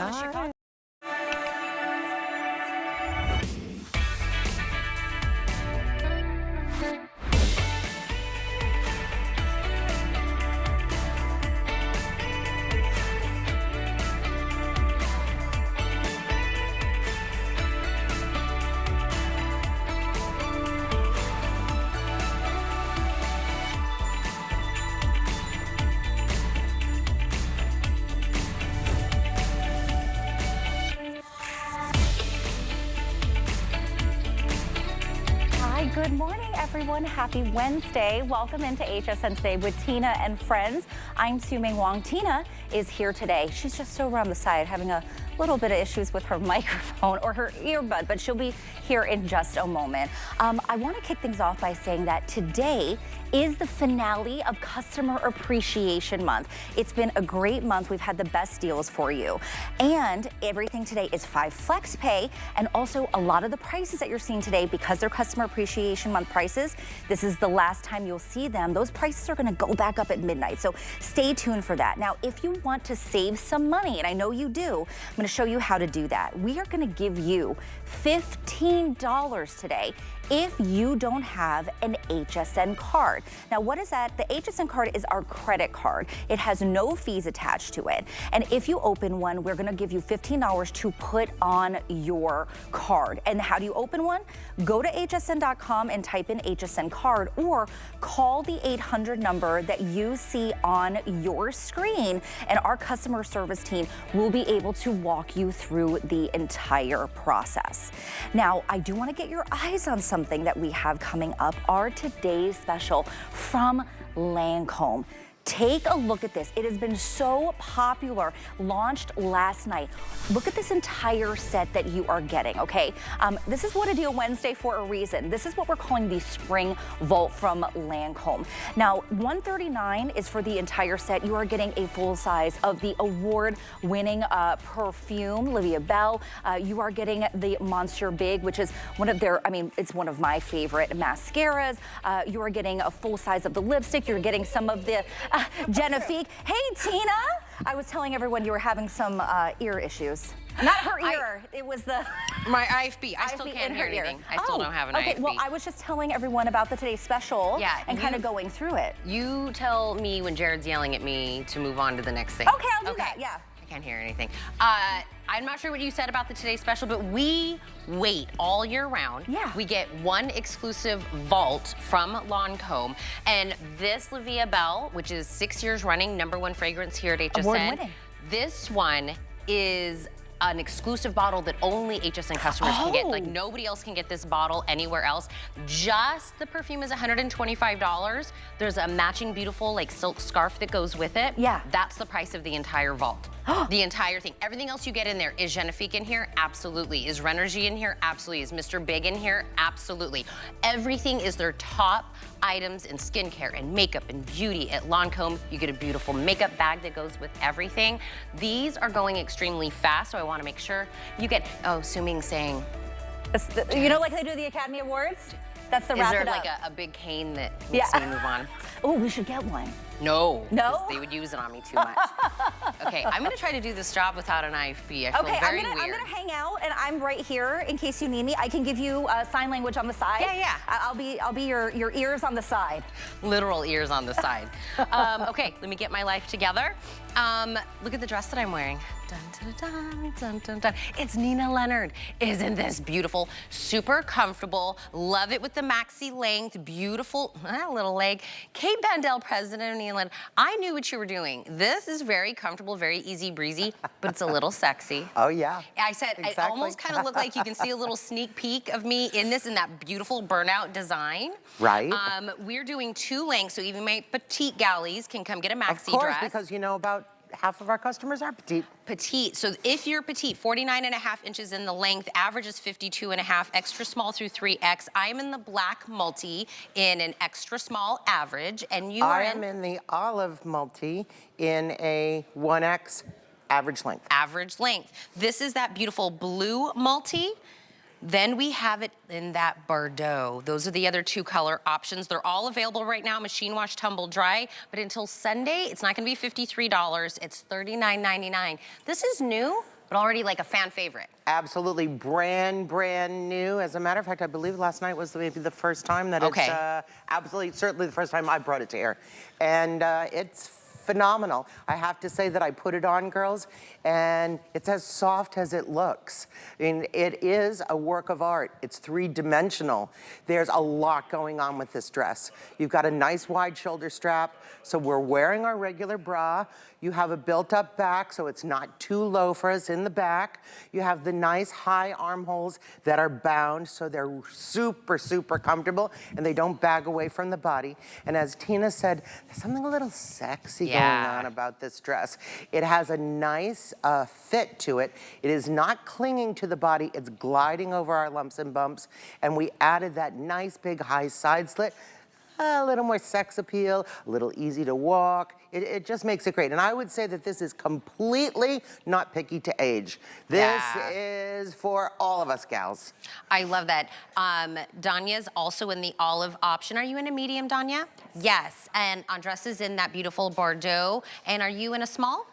to Chicago. Good morning, everyone. Happy Wednesday. Welcome into HSN Today with Tina and friends. I'm Sue Ming Wong. Tina is here today. She's just over on the side having a little bit of issues with her microphone or her earbud, but she'll be here in just a moment. I want to kick things off by saying that today is the finale of Customer Appreciation Month. It's been a great month. We've had the best deals for you. And everything today is 5 flex pay, and also a lot of the prices that you're seeing today, because they're Customer Appreciation Month prices, this is the last time you'll see them. Those prices are going to go back up at midnight, so stay tuned for that. Now, if you want to save some money, and I know you do, I'm going to show you how to do that. We are going to give you $15 today if you don't have an HSN card. Now, what is that? The HSN card is our credit card. It has no fees attached to it. And if you open one, we're gonna give you $15 to put on your card. And how do you open one? Go to hsn.com and type in HSN card, or call the 800 number that you see on your screen, and our customer service team will be able to walk you through the entire process. Now, I do wanna get your eyes on something that we have coming up, our today's special from Lancome. Take a look at this. It has been so popular, launched last night. Look at this entire set that you are getting, okay? This is What a Deal Wednesday for a reason. This is what we're calling the Spring Vault from Lancome. Now, $139 is for the entire set. You are getting a full size of the award-winning perfume, Olivia Bell. You are getting the Monster Big, which is one of their, it's one of my favorite mascaras. You are getting a full size of the lipstick. You're getting some of the Genifique. Hey, Tina. I was telling everyone you were having some ear issues. Not her ear. It was the... My IFB. I still can't hear anything. I still don't have an IFB. Okay, well, I was just telling everyone about the Today's Special and kind of going through it. You tell me when Jared's yelling at me to move on to the next thing. Okay, I'll do that, yeah. I can't hear anything. I'm not sure what you said about the Today's Special, but we wait all year round. Yeah. We get one exclusive vault from Lancome, and this Olivia Bell, which is 6 years running, #1 fragrance here at HSN. Award-winning. This one is an exclusive bottle that only HSN customers can get. Like, nobody else can get this bottle anywhere else. Just the perfume is $125. There's a matching beautiful like silk scarf that goes with it. Yeah. That's the price of the entire vault. The entire thing. Everything else you get in there. Is Genifique in here? Absolutely. Is Renergie in here? Absolutely. Is Mr. Big in here? Absolutely. Everything is their top items in skincare and makeup and beauty at Lancome. You get a beautiful makeup bag that goes with everything. These are going extremely fast, so I want to make sure you get, Sue Ming's saying. You know, like they do the Academy Awards? That's the wrap it up. Is there like a big cane that makes me move on? Oh, we should get one. No. No? They would use it on me too much. Okay, I'm gonna try to do this job without an IFB. I feel very weird. I'm gonna hang out, and I'm right here in case you need me. I can give you sign language on the side. Yeah. I'll be your ears on the side. Literal ears on the side. Okay, let me get my life together. Look at the dress that I'm wearing. Dun, dun, dun, dun, dun, dun. It's Nina Leonard. Isn't this beautiful? Super comfortable. Love it with the maxi length. Beautiful little leg. Kate Bandel, president of Nina Leonard. I knew what you were doing. This is very comfortable, very easy breezy, but it's a little sexy. Oh yeah. I said it almost kind of looked like you can see a little sneak peek of me in this, in that beautiful burnout design. Right. We're doing 2 lengths, so even my petite galleys can come get a maxi dress. Of course, because you know about half of our customers are petite. Petite, so if you're petite, 49.5 inches in the length, average is 52.5, extra small through 3X. I'm in the black multi in an extra small average, and you are in... I am in the olive multi in a 1X average length. Average length. This is that beautiful blue multi. Then we have it in that Bordeaux. Those are the other 2 color options. They're all available right now, machine wash, tumble dry, but until Sunday, it's not gonna be $53, it's $39.99. This is new. but already like a fan favorite. Absolutely brand new. As a matter of fact, I believe last night was maybe the first time that Okay. it's absolutely, certainly the first time I brought it to air. And it's phenomenal. I have to say that I put it on, girls, and it's as soft as it looks. I mean, it is a work of art. It's three-dimensional. There's a lot going on with this dress. You've got a nice wide shoulder strap, so we're wearing our regular bra. You have a built-up back, so it's not too low for us in the back. You have the nice high armholes that are bound, so they're super, super comfortable, and they don't bag away from the body. And as Tina said, there's something a little sexy going on about this dress. It has a nice fit to it. It is not clinging to the body. It's gliding over our lumps and bumps, and we added that nice big high side slit. A little more sex appeal, a little easy to walk. It just makes it great. And I would say that this is completely not picky to age. This is for all of us gals. I love that. Danya's also in the olive option. Are you in a medium, Danya? Yes. And Andressa's in that beautiful Bordeaux. And are you in a small?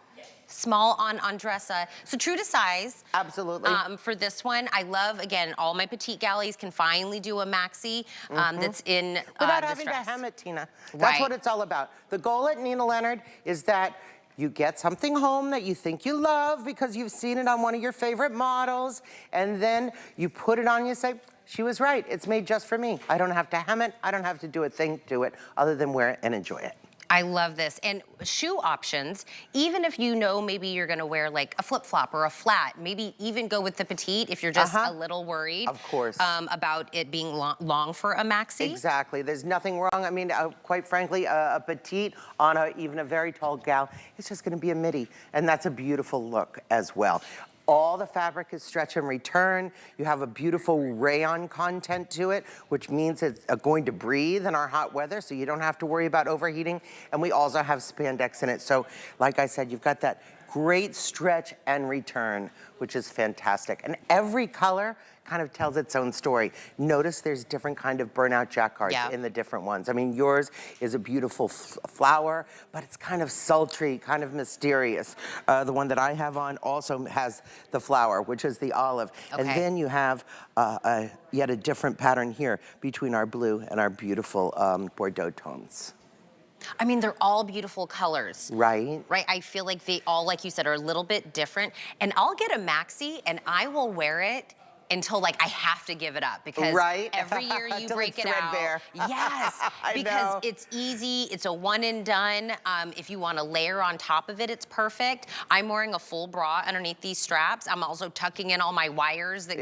Small on Andressa. So true to size. Absolutely. For this one, I love, again, all my petite galleys can finally do a maxi that's in Without this having dress. to hem it, Tina. That's Right. what it's all about. The goal at Nina Leonard is that you get something home that you think you love because you've seen it on one of your favorite models, and then you put it on and you say, she was right, it's made just for me. I don't have to hem it, I don't have to do a thing to it other than wear it and enjoy it. I love this. And shoe options, even if you know maybe you're gonna wear like a flip-flop or a flat, maybe even go with the petite if you're just a little worried. Of course. About it being long for a maxi. Exactly, there's nothing wrong. I mean, quite frankly, a petite on even a very tall gal, it's just gonna be a midi, and that's a beautiful look as well. All the fabric is stretch and return. You have a beautiful rayon content to it, which means it's going to breathe in our hot weather, so you don't have to worry about overheating. And we also have spandex in it. So like I said, you've got that great stretch and return, which is fantastic. And every color kind of tells its own story. Notice there's different kind of burnout jacquards in the different ones. I mean, yours is a beautiful flower, but it's kind of sultry, kind of mysterious. The one that I have on also has the flower, which is the olive. And then you have yet a different pattern here between our blue and our beautiful Bordeaux tones. I mean, they're all beautiful colors. Right. Right, I feel like they all, like you said, are a little bit different. And I'll get a maxi and I will wear it until like I have to give it up because every year you break it out. Yes, because it's easy, it's a one and done. If you want to layer on top of it, it's perfect. I'm wearing a full bra underneath these straps. I'm also tucking in all my wires that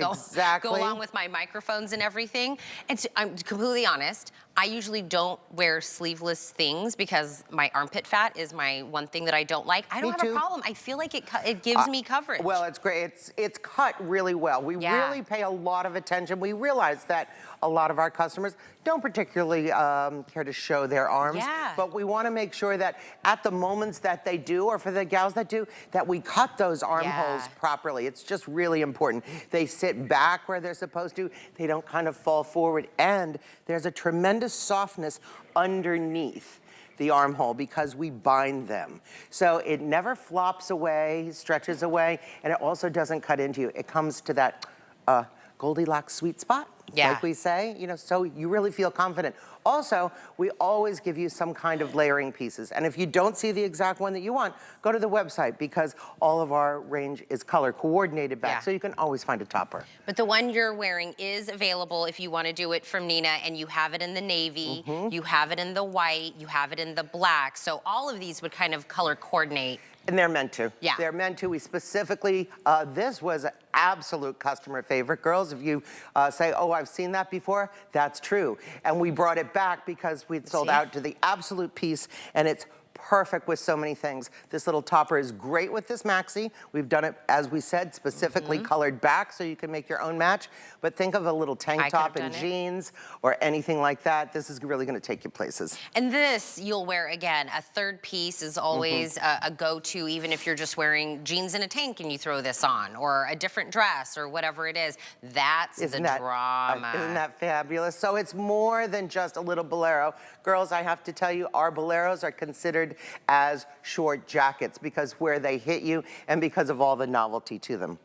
go along with my microphones and everything. And I'm completely honest, I usually don't wear sleeveless things because my armpit fat is my one thing that I don't like. I don't have a problem. I feel like it gives me coverage. Well, it's great. It's cut really well. We really pay a lot of attention. We realize that a lot of our customers don't particularly care to show their arms, but we want to make sure that at the moments that they do, or for the gals that do, that we cut those armholes properly. It's just really important. They sit back where they're supposed to. They don't kind of fall forward, and there's a tremendous softness underneath the armhole because we bind them. So it never flops away, stretches away, and it also doesn't cut into you. It comes to that Goldilocks sweet spot, like we say, you know, so you really feel confident. Also, we always give you some kind of layering pieces. And if you don't see the exact one that you want, go to the website because all of our range is color coordinated back, so you can always find a topper. But the one you're wearing is available if you want to do it from Nina, and you have it in the navy, you have it in the white, you have it in the black. So all of these would kind of color coordinate. And they're meant to. Yeah. They're meant to. We specifically, this was an absolute customer favorite. Girls, if you say, oh, I've seen that before, that's true. And we brought it back because we'd sold out to the absolute piece, and it's perfect with so many things. This little topper is great with this maxi. We've done it, as we said, specifically colored back so you can make your own match. But think of a little tank top and jeans or anything like that. This is really gonna take you places. And this you'll wear again. A third piece is always a go-to, even if you're just wearing jeans and a tank and you throw this on, or a different dress or whatever it is. That's the drama. Isn't that fabulous? So it's more than just a little bolero. Girls, I have to tell you, our boleros are considered considered as short jackets because where they hit you and because of all the novelty to them.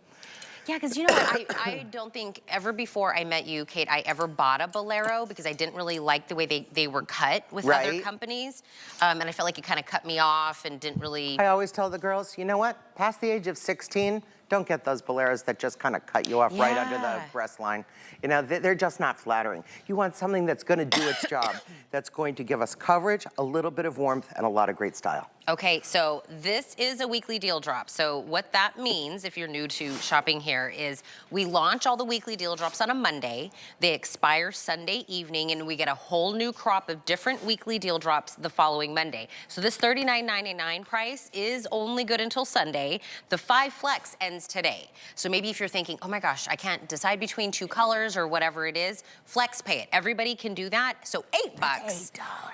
Yeah, because you know what, I don't think ever before I met you, Kate, I ever bought a bolero because I didn't really like the way they were cut with other companies. And I felt like it kind of cut me off and didn't really... I always tell the girls, you know what, past the age of 16, don't get those boleros that just kind of cut you off right under the breast line. You know, they're just not flattering. You want something that's going to do its job, that's going to give us coverage, a little bit of warmth, and a lot of great style. Okay, so this is a weekly deal drop. So what that means, if you're new to shopping here, is we launch all the weekly deal drops on a Monday. They expire Sunday evening, and we get a whole new crop of different weekly deal drops the following Monday. So this $39.99 price is only good until Sunday. The 5 Flex ends today. So maybe if you're thinking, oh my gosh, I can't decide between 2 colors or whatever it is, Flex pay it. Everybody can do that. So $8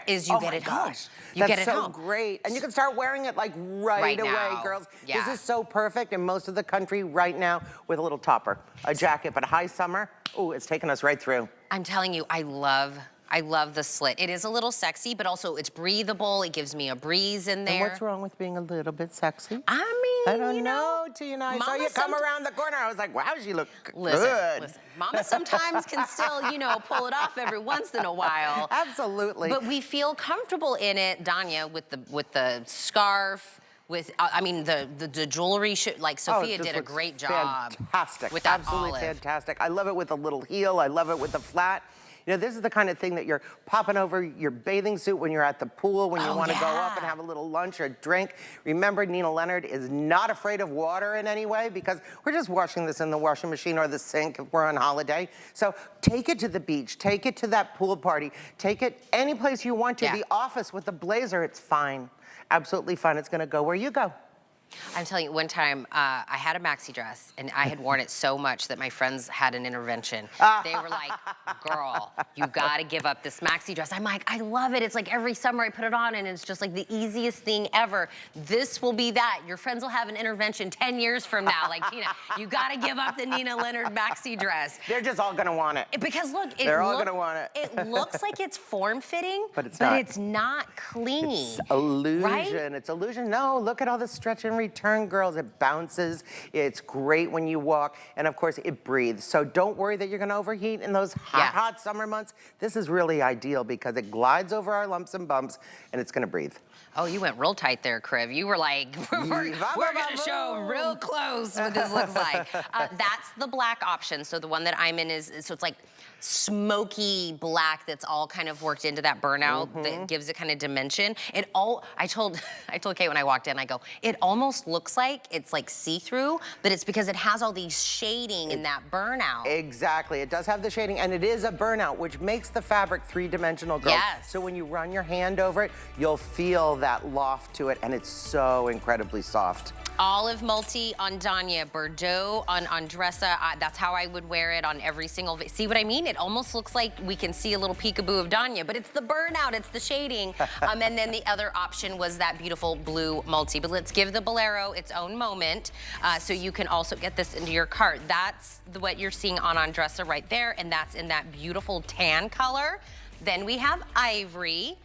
is you get it home. You get it home. That's so great. And you can start wearing it like right away, now. girls. Yeah. This is so perfect in most of the country right now with a little topper, a jacket, but high summer, ooh, it's taking us right through. I'm telling you, I love the slit. It is a little sexy, but also it's breathable. It gives me a breeze in there. And what's wrong with being a little bit sexy? I mean, I don't know, Tina. I saw you come around the corner. I was like, wow, she look good. Listen, Mama sometimes can still, you know, pull it off every once in a while. Absolutely. But we feel comfortable in it, Danya, with the scarf. With, I mean, the jewelry, like Sophia did a great job. Fantastic. With that Absolutely olive. fantastic. I love it with a little heel. I love it with the flat. You know, this is the kind of thing that you're popping over your bathing suit when you're at the pool, when you want to go up and have a little lunch or drink. Remember, Nina Leonard is not afraid of water in any way because we're just washing this in the washing machine or the sink if we're on holiday. So take it to the beach, take it to that pool party, take it any place you want to. The office with the blazer, it's fine. Absolutely fine. It's going to go where you go. I'm telling you, one time I had a maxi dress and I had worn it so much that my friends had an intervention. They were like, girl, you gotta give up this maxi dress. I'm like, I love it. It's like every summer I put it on and it's just like the easiest thing ever. This will be that. Your friends will have an intervention 10 years from now. Like, Tina, you gotta give up the Nina Leonard maxi dress. They're just all gonna want it. Because look, they're all gonna want it. It looks like it's form-fitting, but it's not clingy. It's illusion. Right? It's illusion. No, look at all the stretch and return, girls. It bounces. It's great when you walk. And of course, it breathes. So don't worry that you're going to overheat in those hot summer months. This is really ideal because it glides over our lumps and bumps and it's going to breathe. Oh, you went real tight there, Kriv. You were like, we're going to show real close what this looks like. That's the black option. So the one that I'm in is, so it's like smoky black that's all kind of worked into that burnout that gives it kind of dimension. I told Kate when I walked in, I go, it almost looks like it's like see-through, but it's because it has all these shading in that burnout. Exactly. It does have the shading and it is a burnout, which makes the fabric three-dimensional, girls. Yes. So when you run your hand over it, you'll feel that loft to it and it's so incredibly soft. Olive multi on Danya, Bordeaux on Dressa. That's how I would wear it on every single, see what I mean? It almost looks like we can see a little peekaboo of Danya, but it's the burnout, it's the shading. And then the other option was that beautiful blue multi. But let's give the bolero its own moment so you can also get this into your cart. That's what you're seeing on Dressa right there, and that's in that beautiful tan color. Then we have ivory,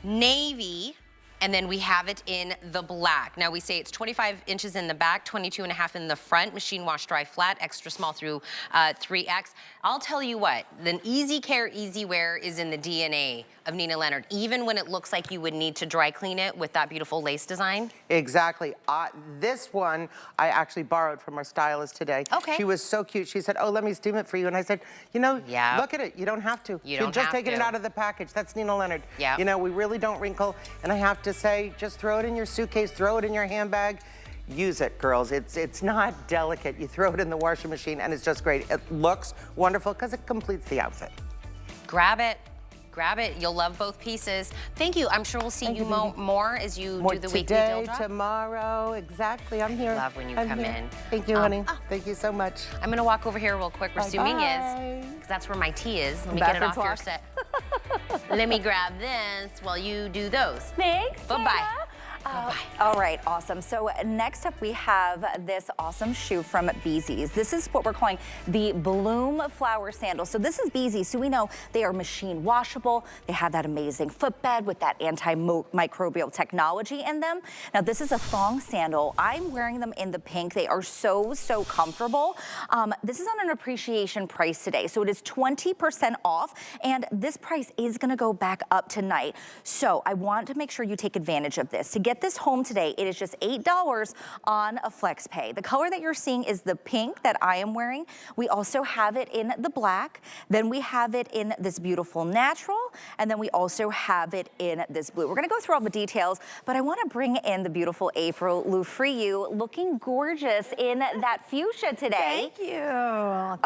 navy, and then we have it in the black. Now we say it's 25 inches in the back, 22.5 in the front, machine wash, dry, flat, extra small through 3X. I'll tell you what, the easy care, easy wear is in the DNA of Nina Leonard, even when it looks like you would need to dry clean it with that beautiful lace design. Exactly. This one I actually borrowed from our stylist today. Okay. She was so cute. She said, oh, let me steam it for you. And I said, you know, look at it. You don't have to. You don't just have taking to. it out of the package. That's Nina Leonard. Yeah. You know, we really don't wrinkle. And I have to say, just throw it in your suitcase, throw it in your handbag. Use it, girls. It's not delicate. You throw it in the washing machine and it's just great. It looks wonderful because it completes the outfit. Grab it. Grab it. You'll love both pieces. Thank you. I'm sure we'll see you more as you do the weekly deal drop. Tomorrow. Exactly. I'm here. Love when you come in. Thank you, honey. Thank you so much. I'm going to walk over here real quick where Suming is, because that's where my tea is. Let me get it off your set. Let me grab this while you do those. Thanks. Bye-bye. All right, awesome. So next up we have this awesome shoe from Bzees. This is what we're calling the Bloom flower sandal. So this is Bzees, so we know they are machine washable. They have that amazing footbed with that antimicrobial technology in them. Now this is a thong sandal. I'm wearing them in the pink. They are so comfortable. This is on an appreciation price today. So it is 20% off, and this price is gonna go back up tonight. So I want to make sure you take advantage of this. To get this home today, it is just $8 on a flex pay. The color that you're seeing is the pink that I am wearing. We also have it in the black. Then we have it in this beautiful natural, and then we also have it in this blue. We're gonna go through all the details, but I wanna bring in the beautiful April Lufriu, looking gorgeous in that fuchsia today. Thank you.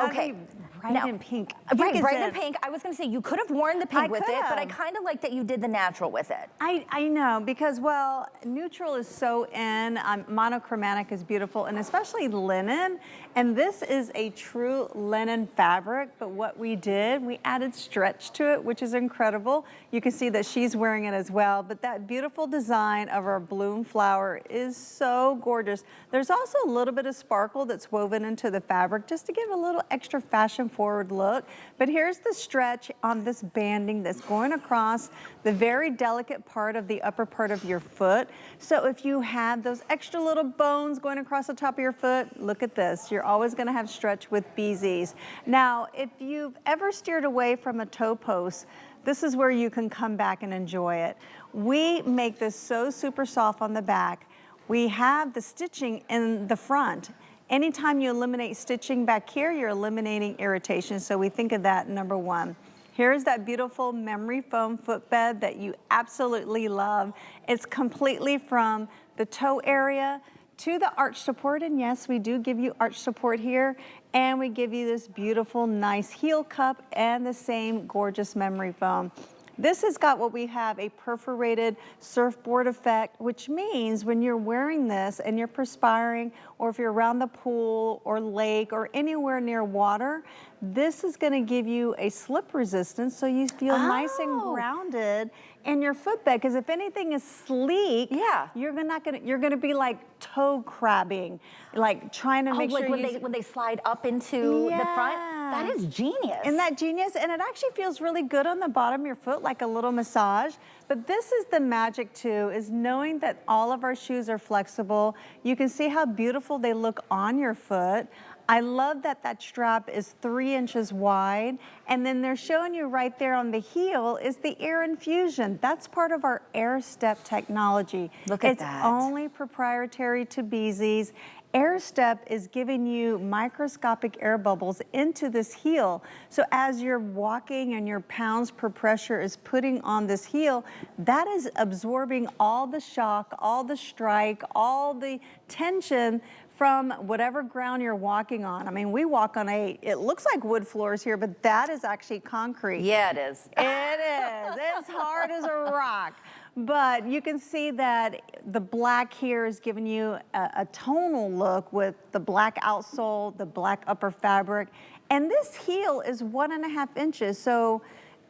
Okay. Bright and pink. Right, bright and pink. I was gonna say, you could have worn the pink with it, but I could've. kind of like that you did the natural with it. I know, because, well, neutral is so in, monochromatic is beautiful, and especially linen. And this is a true linen fabric, but what we did, we added stretch to it, which is incredible. You can see that she's wearing it as well, but that beautiful design of our bloom flower is so gorgeous. There's also a little bit of sparkle that's woven into the fabric just to give a little extra fashion forward look. But here's the stretch on this banding that's going across the very delicate part of the upper part of your foot. So if you have those extra little bones going across the top of your foot, look at this. You're always gonna have stretch with Bzees. Now, if you've ever steered away from a toe post, this is where you can come back and enjoy it. We make this so super soft on the back. We have the stitching in the front. Anytime you eliminate stitching back here, you're eliminating irritation. So we think of that number one. Here's that beautiful memory foam footbed that you absolutely love. It's completely from the toe area to the arch support, and yes, we do give you arch support here, and we give you this beautiful, nice heel cup and the same gorgeous memory foam. This has got what we have, a perforated surfboard effect, which means when you're wearing this and you're perspiring, or if you're around the pool or lake or anywhere near water, this is gonna give you a slip resistance so you feel nice and grounded in your footbed. Because if anything is sleek, you're gonna be like toe crabbing, like trying to make sure when they slide up into the front. That is genius. Isn't that genius? And it actually feels really good on the bottom of your foot, like a little massage. But this is the magic too, is knowing that all of our shoes are flexible. You can see how beautiful they look on your foot. I love that that strap is 3 inches wide. And then they're showing you right there on the heel is the air infusion. That's part of our Air Step technology. Look at that. It's only proprietary to Bzees. Air Step is giving you microscopic air bubbles into this heel. So as you're walking and your pounds per pressure is putting on this heel, that is absorbing all the shock, all the strike, all the tension from whatever ground you're walking on. I mean, we walk on it looks like wood floors here, but that is actually concrete. Yeah, it is. It is. It's hard as a rock. But you can see that the black here is giving you a tonal look with the black outsole, the black upper fabric. And this heel is 1.5 inches. So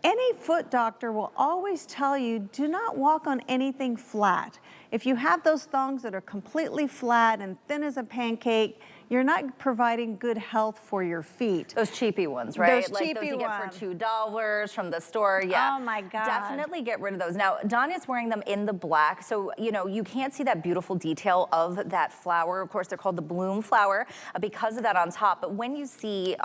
any foot doctor will always tell you, do not walk on anything flat. If you have those thongs that are completely flat and thin as a pancake, you're not providing good health for your feet. Those cheapy ones, right? Those like cheapy those you get ones. for $2 from the store. Yeah. Oh my God. Definitely get rid of those. Now, Donna's wearing them in the black, so you know you can't see that beautiful detail of that flower. Of course, they're called the bloom flower because of that on top. But when you see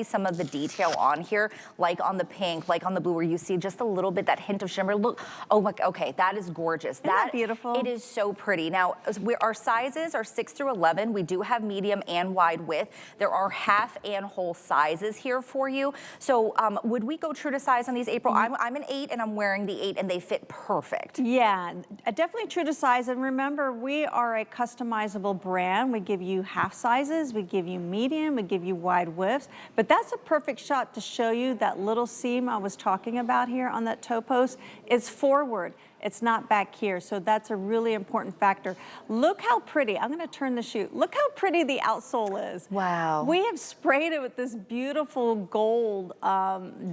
some of the detail on here, like on the pink, like on the blue, where you see just a little bit that hint of shimmer. Look, oh my, okay, that is gorgeous. Isn't that beautiful? It is so pretty. Now, our sizes are 6 through 11. We do have medium and wide width. There are half and whole sizes here for you. So would we go true to size on these, April? I'm an 8 and I'm wearing the 8 and they fit perfect. Yeah, definitely true to size. And remember, we are a customizable brand. We give you half sizes, we give you medium, we give you wide widths. But that's a perfect shot to show you that little seam I was talking about here on that toe post. It's forward. It's not back here. So that's a really important factor. Look how pretty. I'm going to turn the shoe. Look how pretty the outsole is. Wow. We have sprayed it with this beautiful gold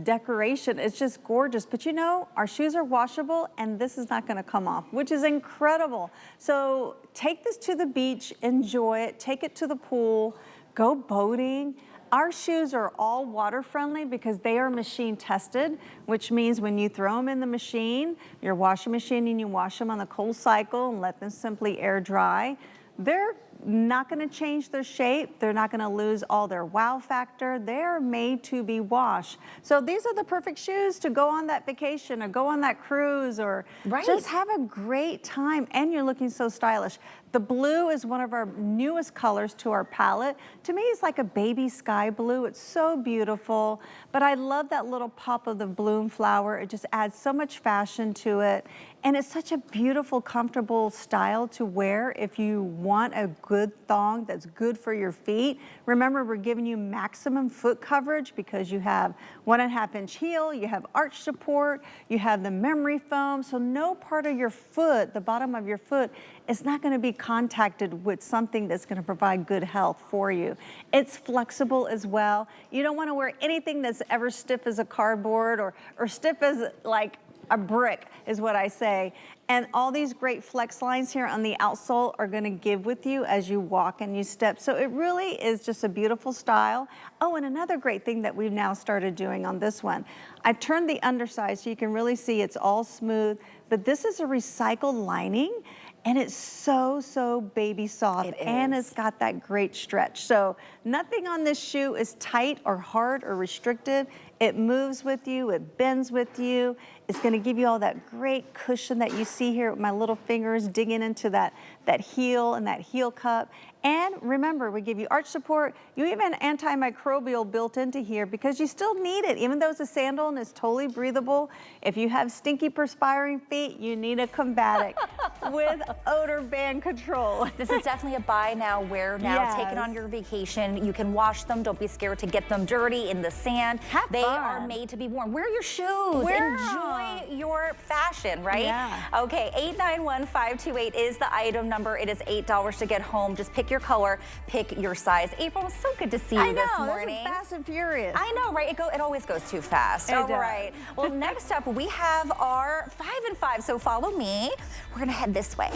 decoration. It's just gorgeous. But you know, our shoes are washable and this is not going to come off, which is incredible. So take this to the beach, enjoy it, take it to the pool, go boating. Our shoes are all water friendly because they are machine tested, which means when you throw them in the machine, your washing machine, and you wash them on the cold cycle and let them simply air dry, they're not going to change their shape. They're not going to lose all their wow factor. They're made to be washed. So these are the perfect shoes to go on that vacation or go on that cruise or just have a great time. And you're looking so stylish. The blue is one of our newest colors to our palette. To me, it's like a baby sky blue. It's so beautiful. But I love that little pop of the bloom flower. It just adds so much fashion to it. And it's such a beautiful, comfortable style to wear if you want a good thong that's good for your feet. Remember, we're giving you maximum foot coverage because you have 1.5-inch heel, you have arch support, you have the memory foam. So no part of your foot, the bottom of your foot, is not going to be contacted with something that's going to provide good health for you. It's flexible as well. You don't want to wear anything that's ever stiff as a cardboard or stiff as like a brick is what I say. And all these great flex lines here on the outsole are going to give with you as you walk and you step. So it really is just a beautiful style. Oh, and another great thing that we've now started doing on this one, I turned the underside so you can really see it's all smooth, but this is a recycled lining. And it's so, so baby soft. And it's got that great stretch. So nothing on this shoe is tight or hard or restricted. It moves with you, it bends with you. It's gonna give you all that great cushion that you see here with my little fingers digging into that heel and that heel cup. And remember, we give you arch support. You even have antimicrobial built into here because you still need it. Even though it's a sandal and it's totally breathable, if you have stinky, perspiring feet, you need to combat it with odor band control. This is definitely a buy now, wear now. Yes. Take it on your vacation. You can wash them. Don't be scared to get them dirty in the sand. They are made to be worn. Wear your shoes. Enjoy your fashion, right? Yeah. Okay, 891528 is the item number. It is $8 to get home. Just pick your color, pick your size. April, it's so good to see you this morning. I know, fast and furious. I know, right? It always goes too fast. All right. Well, next up, we have our 5 and 5. So follow me. We're going to head this way.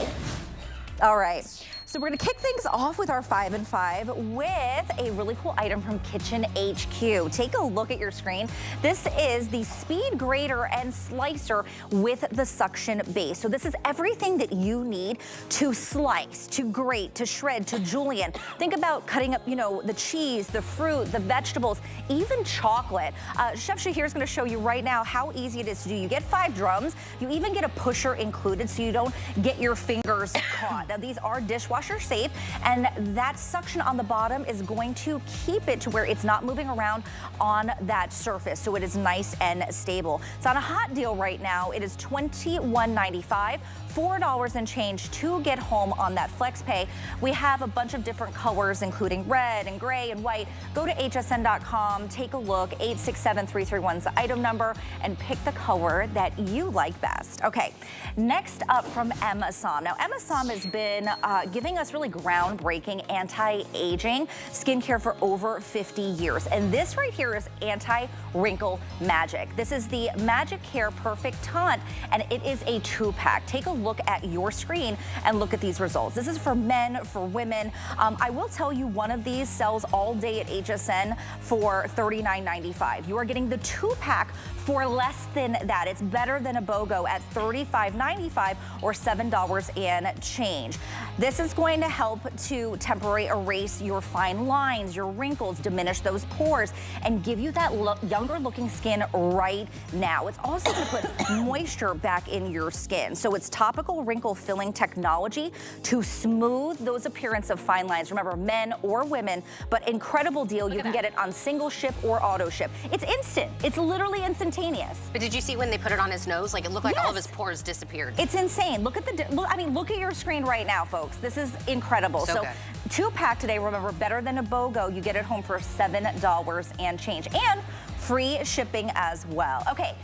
All right. So we're gonna kick things off with our 5 and 5 with a really cool item from Kitchen HQ. Take a look at your screen. This is the speed grater and slicer with the suction base. So this is everything that you need to slice, to grate, to shred, to julienne. Think about cutting up, you know, the cheese, the fruit, the vegetables, even chocolate. Chef Shahir is gonna show you right now how easy it is to do. You get 5 drums. You even get a pusher included so you don't get your fingers caught. Now these are dishwasher safe, and that suction on the bottom is going to keep it to where it's not moving around on that surface, so it is nice and stable. It's on a hot deal right now. It is $21.95. $4 and change to get home on that flex pay. We have a bunch of different colors, including red and gray and white. Go to hsn.com, take a look. 867331 is the item number, and pick the color that you like best. Okay, next up from Emma Som. Now, Emma Som has been giving us really groundbreaking anti-aging skincare for over 50 years. And this right here is anti-wrinkle magic. This is the Magic Care Perfect Taunt, and it is a 2-pack. Take a look at your screen and look at these results. This is for men, for women. I will tell you, one of these sells all day at HSN for $39.95. You are getting the 2-pack for less than that. It's better than a BOGO at $35.95 or $7 and change. This is going to help to temporarily erase your fine lines, your wrinkles, diminish those pores, and give you that younger looking skin right now. It's also going to put moisture back in your skin. So it's topical wrinkle filling technology to smooth those appearance of fine lines. Remember, men or women, but incredible deal. You can get it on single ship or auto ship. It's instant. It's literally instantaneous. But did you see when they put it on his nose? Like, it looked like all of his pores disappeared. It's insane. Look at look at your screen right now, folks. This is incredible. So 2-pack today, remember, better than a BOGO. You get it home for $7 and change, and free shipping as well. Okay.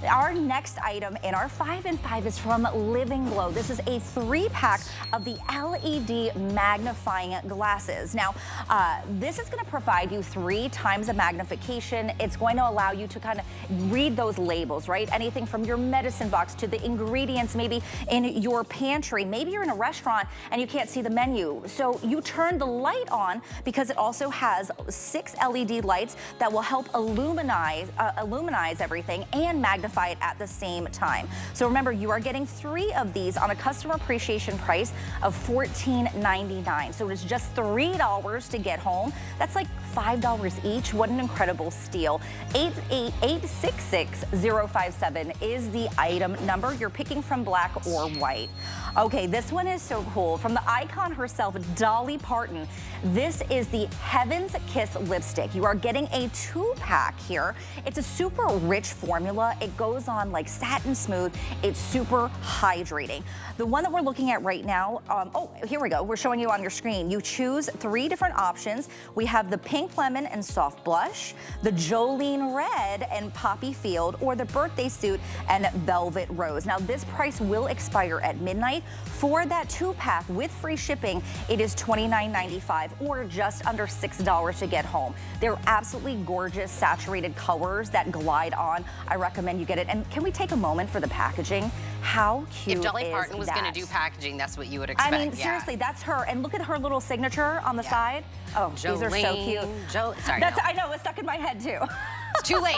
Our next item in our 5 in 5 is from Living Glow. This is a 3-pack of the LED magnifying glasses. Now, this is going to provide you 3 times the magnification. It's going to allow you to kind of read those labels, right? Anything from your medicine box to the ingredients, maybe in your pantry. Maybe you're in a restaurant and you can't see the menu. So you turn the light on because it also has 6 LED lights that will help illuminize everything and magnify it at the same time. So remember, you are getting 3 of these on a customer appreciation price of $14.99. So it's just $3 to get home. That's like $5 each. What an incredible steal. 866-057 is the item number. You're picking from black or white. Okay, this one is so cool. From the icon herself, Dolly Parton. This is the Heaven's Kiss lipstick. You are getting a 2-pack here. It's a super rich formula. It goes on like satin smooth. It's super hydrating. The one that we're looking at right now, oh, here we go. We're showing you on your screen. You choose 3 different options. We have the pink lemon and soft blush, the Jolene red and poppy field, or the birthday suit and velvet rose. Now this price will expire at midnight. For that 2-pack with free shipping, it is $29.95 or just under $6 to get home. They're absolutely gorgeous saturated colors that glide on. I recommend you get it. And can we take a moment for the packaging? How cute If Dolly is Parton was that? going to do packaging, that's what you would expect. I mean, seriously, that's her. And look at her little signature on the side. Oh, these are so cute. Sorry, That's, I know, it's stuck in my head too. it's too late.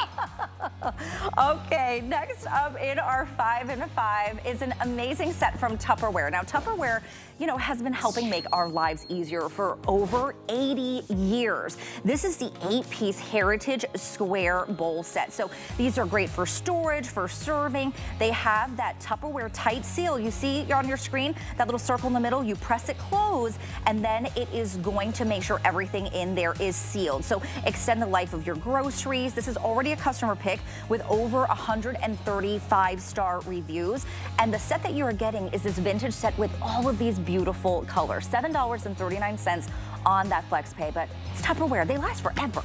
Okay, next up in our 5 in 5 is an amazing set from Tupperware. Now, Tupperware, you know, has been helping make our lives easier for over 80 years. This is the 8-piece Heritage Square Bowl set. So these are great for storage, for serving. They have that Tupperware tight seal. You see on your screen, that little circle in the middle, you press it close, and then it is going to make sure everything in there is sealed. So extend the life of your groceries. This is already a customer pick with over 130 5-star reviews. And the set that you are getting is this vintage set with all of these beautiful colors. $7.39 on that flex pay, but it's Tupperware. They last forever.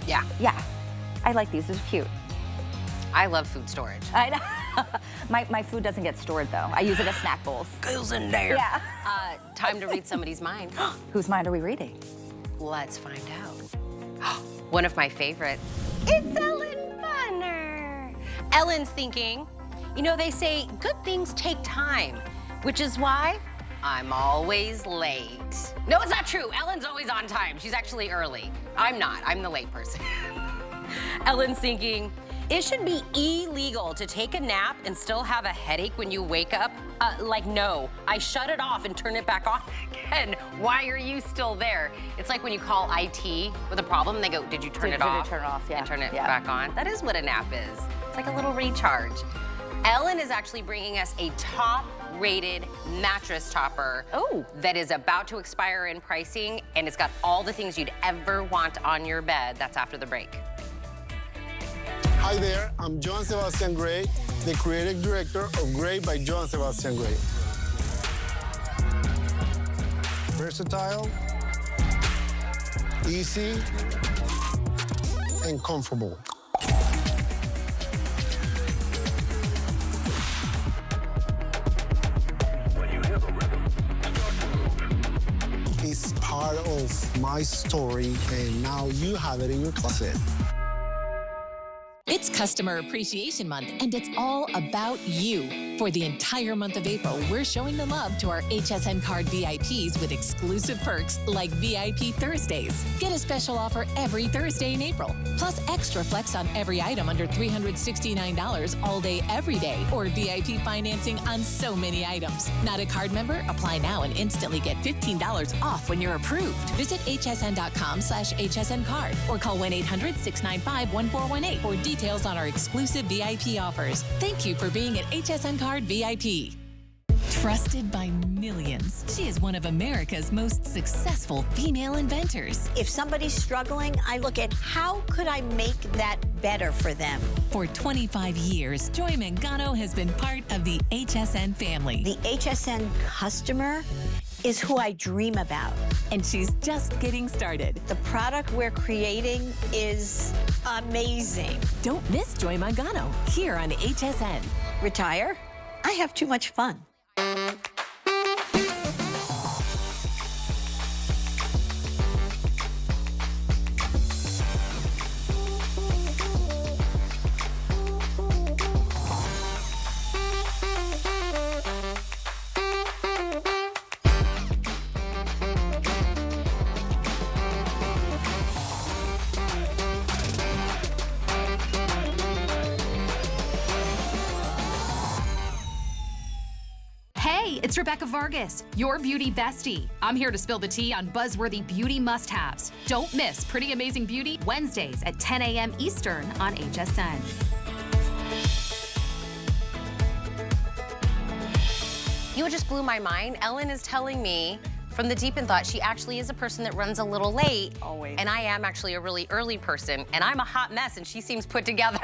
Yeah. Yeah. I like these. They're cute. I love food storage. I know. my food doesn't get stored though. I use it as snack bowls. Goes in there. Yeah. Time to read somebody's mind. Whose mind are we reading? Let's find out. One of my favorites. It's Ellen Bunner. Ellen's thinking, you know, they say good things take time, which is why I'm always late. No, it's not true. Ellen's always on time. She's actually early. I'm not. I'm the late person. Ellen's thinking, it should be illegal to take a nap and still have a headache when you wake up. Like, no, I shut it off and turn it back on again. Why are you still there? It's like when you call IT with a problem, they go, did you turn it off? Turn it off, yeah. And turn it back on. That is what a nap is. It's like a little recharge. Ellen is actually bringing us a top-rated mattress topper that is about to expire in pricing, and it's got all the things you'd ever want on your bed. That's after the break. Hi there, I'm Johann Sebastian Gray, the creative director of Gray by Johann Sebastian Gray. Versatile, easy, and comfortable. It's part of my story, and now you have it in your closet. It's Customer Appreciation Month, and it's all about you. For the entire month of April, we're showing the love to our HSN Card VIPs with exclusive perks like VIP Thursdays. Get a special offer every Thursday in April, plus extra flex on every item under $369 all day, every day, or VIP financing on so many items. Not a card member? Apply now and instantly get $15 off when you're approved. Visit hsn.com/HSN Card or call 1-800-695-1418 for details on our exclusive VIP offers. Thank you for being an HSN Card VIP. Trusted by millions, she is one of America's most successful female inventors. If somebody's struggling, I look at how could I make that better for them. For 25 years, Joy Mangano has been part of the HSN family. The HSN customer is who I dream about. And she's just getting started. The product we're creating is amazing. Don't miss Joy Mangano here on HSN. Retire? I have too much fun. Hey, it's Rebecca Vargas, your beauty bestie. I'm here to spill the tea on buzzworthy beauty must-haves. Don't miss Pretty Amazing Beauty Wednesdays at 10 a.m. Eastern on HSN. You just blew my mind. Ellen is telling me from the deep in thought, she actually is a person that runs a little late. Always. And I am actually a really early person, and I'm a hot mess, and she seems put together.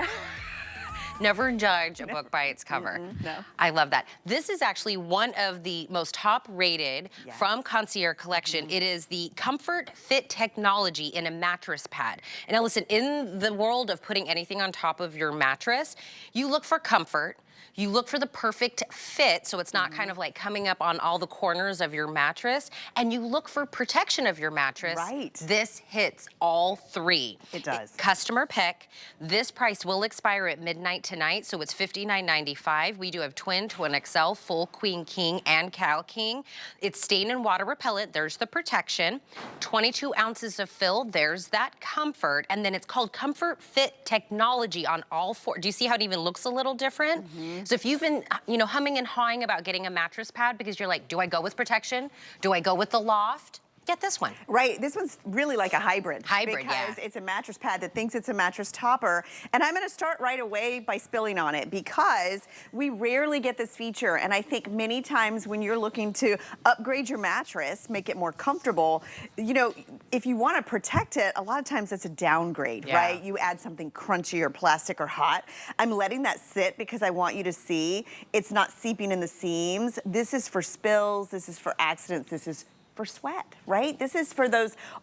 Never judge a book by its cover. No. I love that. This is actually one of the most top rated from Concierge collection. It is the Comfort Fit technology in a mattress pad. And now listen, in the world of putting anything on top of your mattress, you look for comfort. You look for the perfect fit, so it's not kind of like coming up on all the corners of your mattress, and you look for protection of your mattress. Right. This hits all three. It does. Customer pick. This price will expire at midnight tonight, so it's $59.95. We do have twin XL, full queen king, and cow king. It's stain and water repellent. There's the protection. 22 ounces of fill. There's that comfort, and then it's called Comfort Fit technology on all four. Do you see how it even looks a little different? So if you've been, humming and hawing about getting a mattress pad because you're like, do I go with protection? Do I go with the loft? Get this one. Right, this one's really like a hybrid. Hybrid, because yeah. it's a mattress pad that thinks it's a mattress topper. And I'm gonna start right away by spilling on it because we rarely get this feature. And I think many times when you're looking to upgrade your mattress, make it more comfortable, if you wanna protect it, a lot of times it's a downgrade, right? You add something crunchy or plastic or hot. I'm letting that sit because I want you to see it's not seeping in the seams. This is for spills, this is for accidents, this is for sweat, right? This is for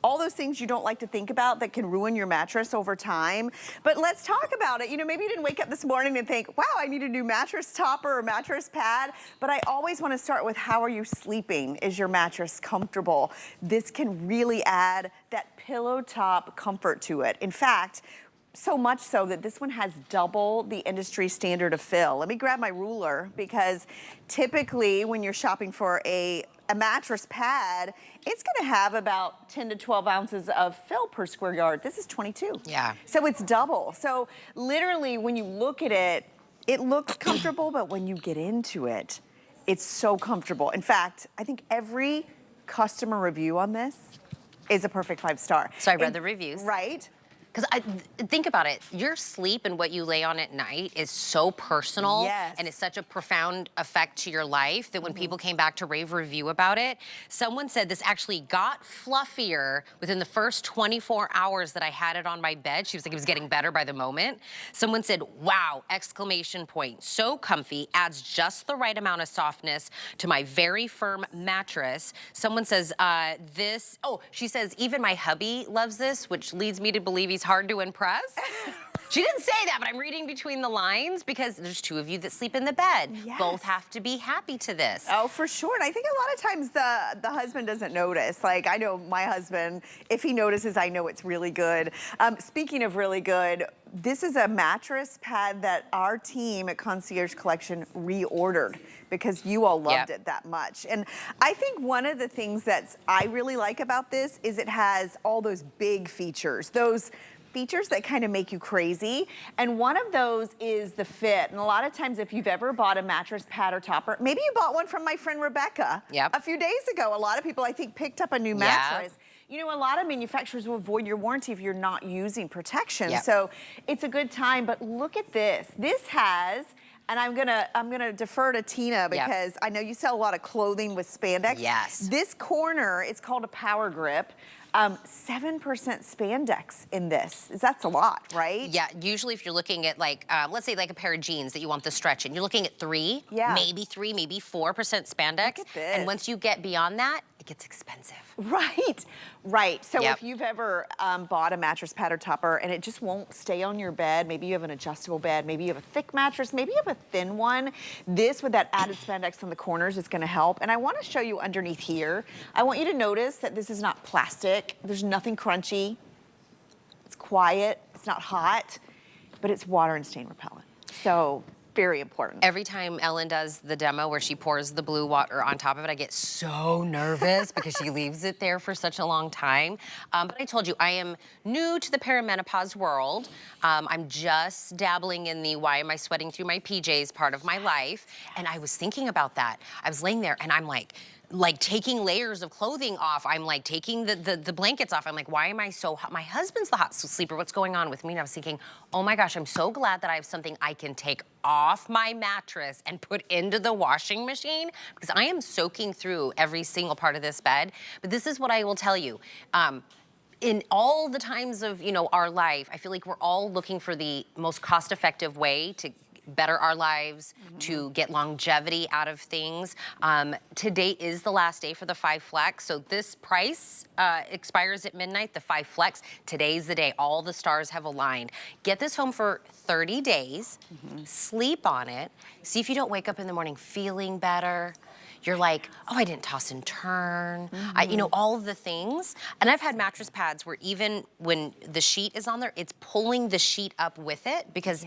all those things you don't like to think about that can ruin your mattress over time. But let's talk about it. Maybe you didn't wake up this morning and think, wow, I need a new mattress topper or mattress pad. But I always want to start with how are you sleeping? Is your mattress comfortable? This can really add that pillow top comfort to it. In fact, so much so that this one has double the industry standard of fill. Let me grab my ruler because typically when you're shopping for a mattress pad, it's gonna have about 10 to 12 ounces of fill per square yard. This is 22. Yeah. So it's double. So literally when you look at it, it looks comfortable, but when you get into it, it's so comfortable. In fact, I think every customer review on this is a perfect 5-star. So I read the reviews. Right. Because think about it, your sleep and what you lay on at night is so personal. Yes. And it's such a profound effect to your life that when people came back to rave review about it, someone said this actually got fluffier within the first 24 hours that I had it on my bed. She was like, it was getting better by the moment. Someone said, wow, exclamation point, so comfy, adds just the right amount of softness to my very firm mattress. Someone says she says, even my hubby loves this, which leads me to believe he's hard to impress. She didn't say that, but I'm reading between the lines because there's two of you that sleep in the bed. Yes. Both have to be happy to this. Oh, for sure. And I think a lot of times the husband doesn't notice. Like, I know my husband, if he notices, I know it's really good. Speaking of really good, this is a mattress pad that our team at Concierge Collection reordered because you all loved it that much. And I think one of the things that I really like about this is it has all those big features, those features that kind of make you crazy. And one of those is the fit. And a lot of times if you've ever bought a mattress pad or topper, maybe you bought one from my friend Rebecca a few days ago. A lot of people, I think, picked up a new mattress. A lot of manufacturers will void your warranty if you're not using protection. So it's a good time, but look at this. This has, and I'm gonna defer to Tina because I know you sell a lot of clothing with spandex. Yes. This corner, it's called a power grip. 7% spandex in this. That's a lot, right? Yeah, usually if you're looking at let's say like a pair of jeans that you want the stretch in, you're looking at maybe 4% spandex. Look at this. And once you get beyond that, it gets expensive. Right, right. So Yep. if you've ever bought a mattress pad or topper and it just won't stay on your bed, maybe you have an adjustable bed, maybe you have a thick mattress, maybe you have a thin one, this with that added spandex on the corners is gonna help. And I wanna show you underneath here. I want you to notice that this is not plastic. There's nothing crunchy. It's quiet, it's not hot, but it's water and stain repellent. So very important. Every time Ellen does the demo where she pours the blue water on top of it, I get so nervous because she leaves it there for such a long time. But I told you, I am new to the perimenopause world. I'm just dabbling in the why am I sweating through my PJs part of my life. And I was thinking about that. I was laying there and I'm like taking layers of clothing off. I'm like taking the blankets off. I'm like, why am I so hot? My husband's the hot sleeper. What's going on with me? And I was thinking, oh my gosh, I'm so glad that I have something I can take off my mattress and put into the washing machine because I am soaking through every single part of this bed. But this is what I will tell you. In all the times of, our life, I feel like we're all looking for the most cost-effective way to better our lives, to get longevity out of things. Today is the last day for the 5 Flex, so this price expires at midnight, the 5 Flex. Today's the day. All the stars have aligned. Get this home for 30 days, sleep on it, see if you don't wake up in the morning feeling better. You're like, oh, I didn't toss and turn. All of the things. And I've had mattress pads where even when the sheet is on there, it's pulling the sheet up with it because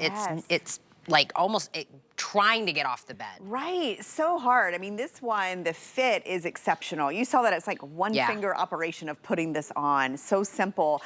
it's like almost trying to get off the bed. Right, so hard. I mean, this one, the fit is exceptional. You saw that it's like one finger operation of putting this on. So simple.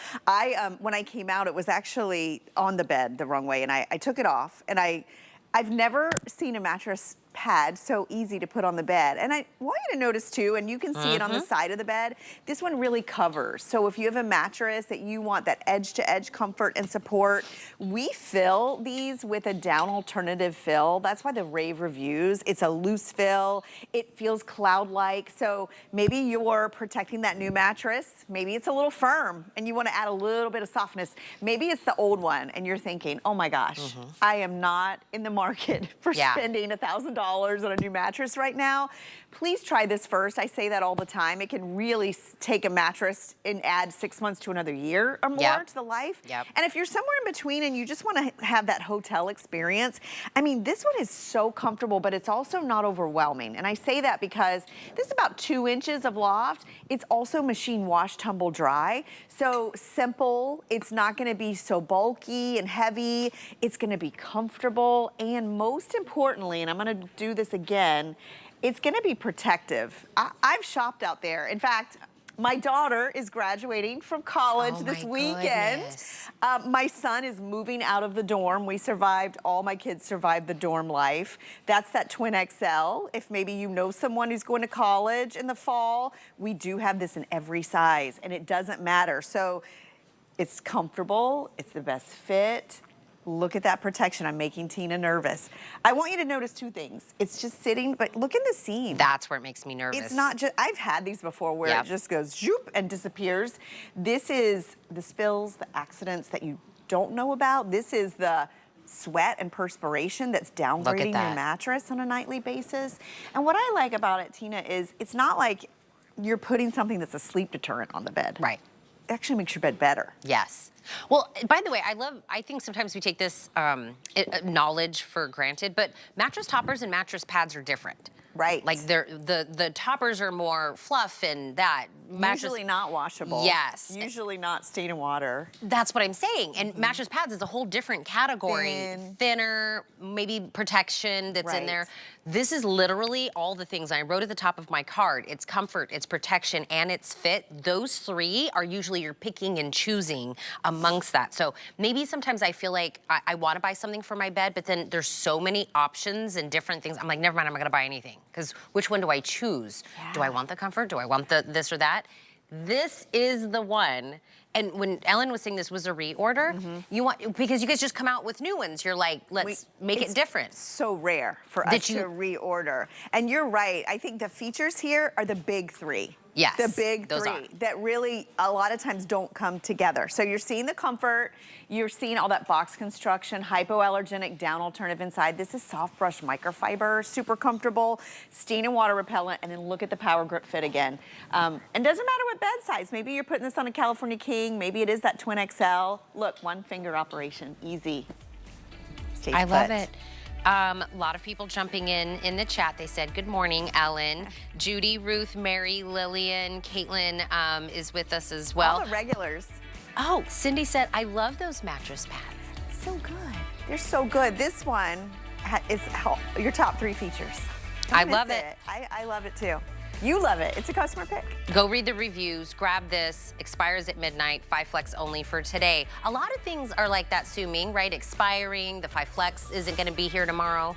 When I came out, it was actually on the bed the wrong way, and I took it off, and I've never seen a mattress pad so easy to put on the bed. And I want you to notice too, and you can see it on the side of the bed, this one really covers. So if you have a mattress that you want that edge-to-edge comfort and support, we fill these with a down alternative fill. That's why the rave reviews. It's a loose fill. It feels cloud-like. So maybe you're protecting that new mattress. Maybe it's a little firm and you want to add a little bit of softness. Maybe it's the old one and you're thinking, oh my gosh, I am not in the market for spending $1,000 on a new mattress right now. Please try this first. I say that all the time. It can really take a mattress and add 6 months to another year or more to the life. And if you're somewhere in between and you just want to have that hotel experience, I mean, this one is so comfortable, but it's also not overwhelming. And I say that because this is about 2 inches of loft. It's also machine wash, tumble dry. So simple. It's not going to be so bulky and heavy. It's going to be comfortable. And most importantly, and I'm going to do this again, it's gonna be protective. I've shopped out there. In fact, my daughter is graduating from college this weekend. My son is moving out of the dorm. We survived, all my kids survived the dorm life. That's that twin XL. If maybe you know someone who's going to college in the fall, we do have this in every size and it doesn't matter. So it's comfortable, it's the best fit. Look at that protection. I'm making Tina nervous. I want you to notice 2 things. It's just sitting, but look in the seam. That's where it makes me nervous. It's not just, I've had these before where it just goes zoop and disappears. This is the spills, the accidents that you don't know about. This is the sweat and perspiration that's downgrading your mattress on a nightly basis. And what I like about it, Tina, is it's not like you're putting something that's a sleep deterrent on the bed. Right. It actually makes your bed better. Yes. Well, by the way, I think sometimes we take this knowledge for granted, but mattress toppers and mattress pads are different. Right. Like the toppers are more fluff and that. Usually not washable. Yes. Usually not stain and water. That's what I'm saying. And mattress pads is a whole different category. Thinner, maybe protection that's in there. This is literally all the things I wrote at the top of my card. It's comfort, it's protection, and it's fit. Those 3 are usually you're picking and choosing amongst that. So maybe sometimes I feel like I want to buy something for my bed, but then there's so many options and different things. I'm like, never mind, I'm not going to buy anything. Because which one do I choose? Do I want the comfort? Do I want the this or that? This is the one. And when Ellen was saying this was a reorder, you want, because you guys just come out with new ones. You're like, let's make it different. So rare for us to reorder. And you're right. I think the features here are the big 3. Yes, The big those three are. that really a lot of times don't come together. So you're seeing the comfort, you're seeing all that box construction, hypoallergenic down alternative inside. This is soft brush microfiber, super comfortable, stain and water repellent, and then look at the power grip fit again. And doesn't matter what bed size. Maybe you're putting this on a California King, maybe it is that twin XL. Look, one finger operation, easy. Stays I love put. it. A lot of people jumping in the chat. They said, good morning, Ellen. Judy, Ruth, Mary, Lillian, Caitlin is with us as well. All the regulars. Oh, Cindy said, I love those mattress pads. So good. They're so good. This one is your top 3 features. I love it. I love it too. You love it. It's a customer pick. Go read the reviews, grab this, expires at midnight, 5 Flex only for today. A lot of things are like that, Sue Ming, right? Expiring, the 5 Flex isn't gonna be here tomorrow.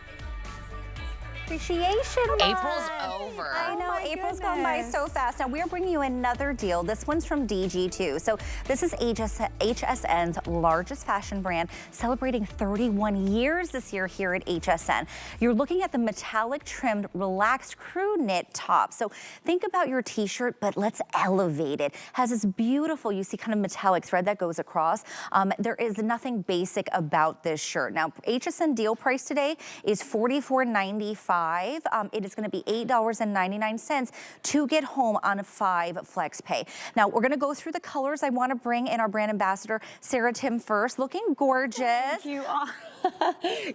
Appreciation month. April's over. I know, my April's gone by so fast. Now we're bringing you another deal. This one's from DG2. So this is HSN's largest fashion brand, celebrating 31 years this year here at HSN. You're looking at the metallic trimmed, relaxed crew knit top. So think about your t-shirt, but let's elevate it. Has this beautiful, you see kind of metallic thread that goes across. There is nothing basic about this shirt. Now HSN deal price today is $44.95. It is going to be $8.99 to get home on 5 Flex Pay. Now we're going to go through the colors. I want to bring in our brand ambassador, Sarah Tim, first. Looking gorgeous. Thank you.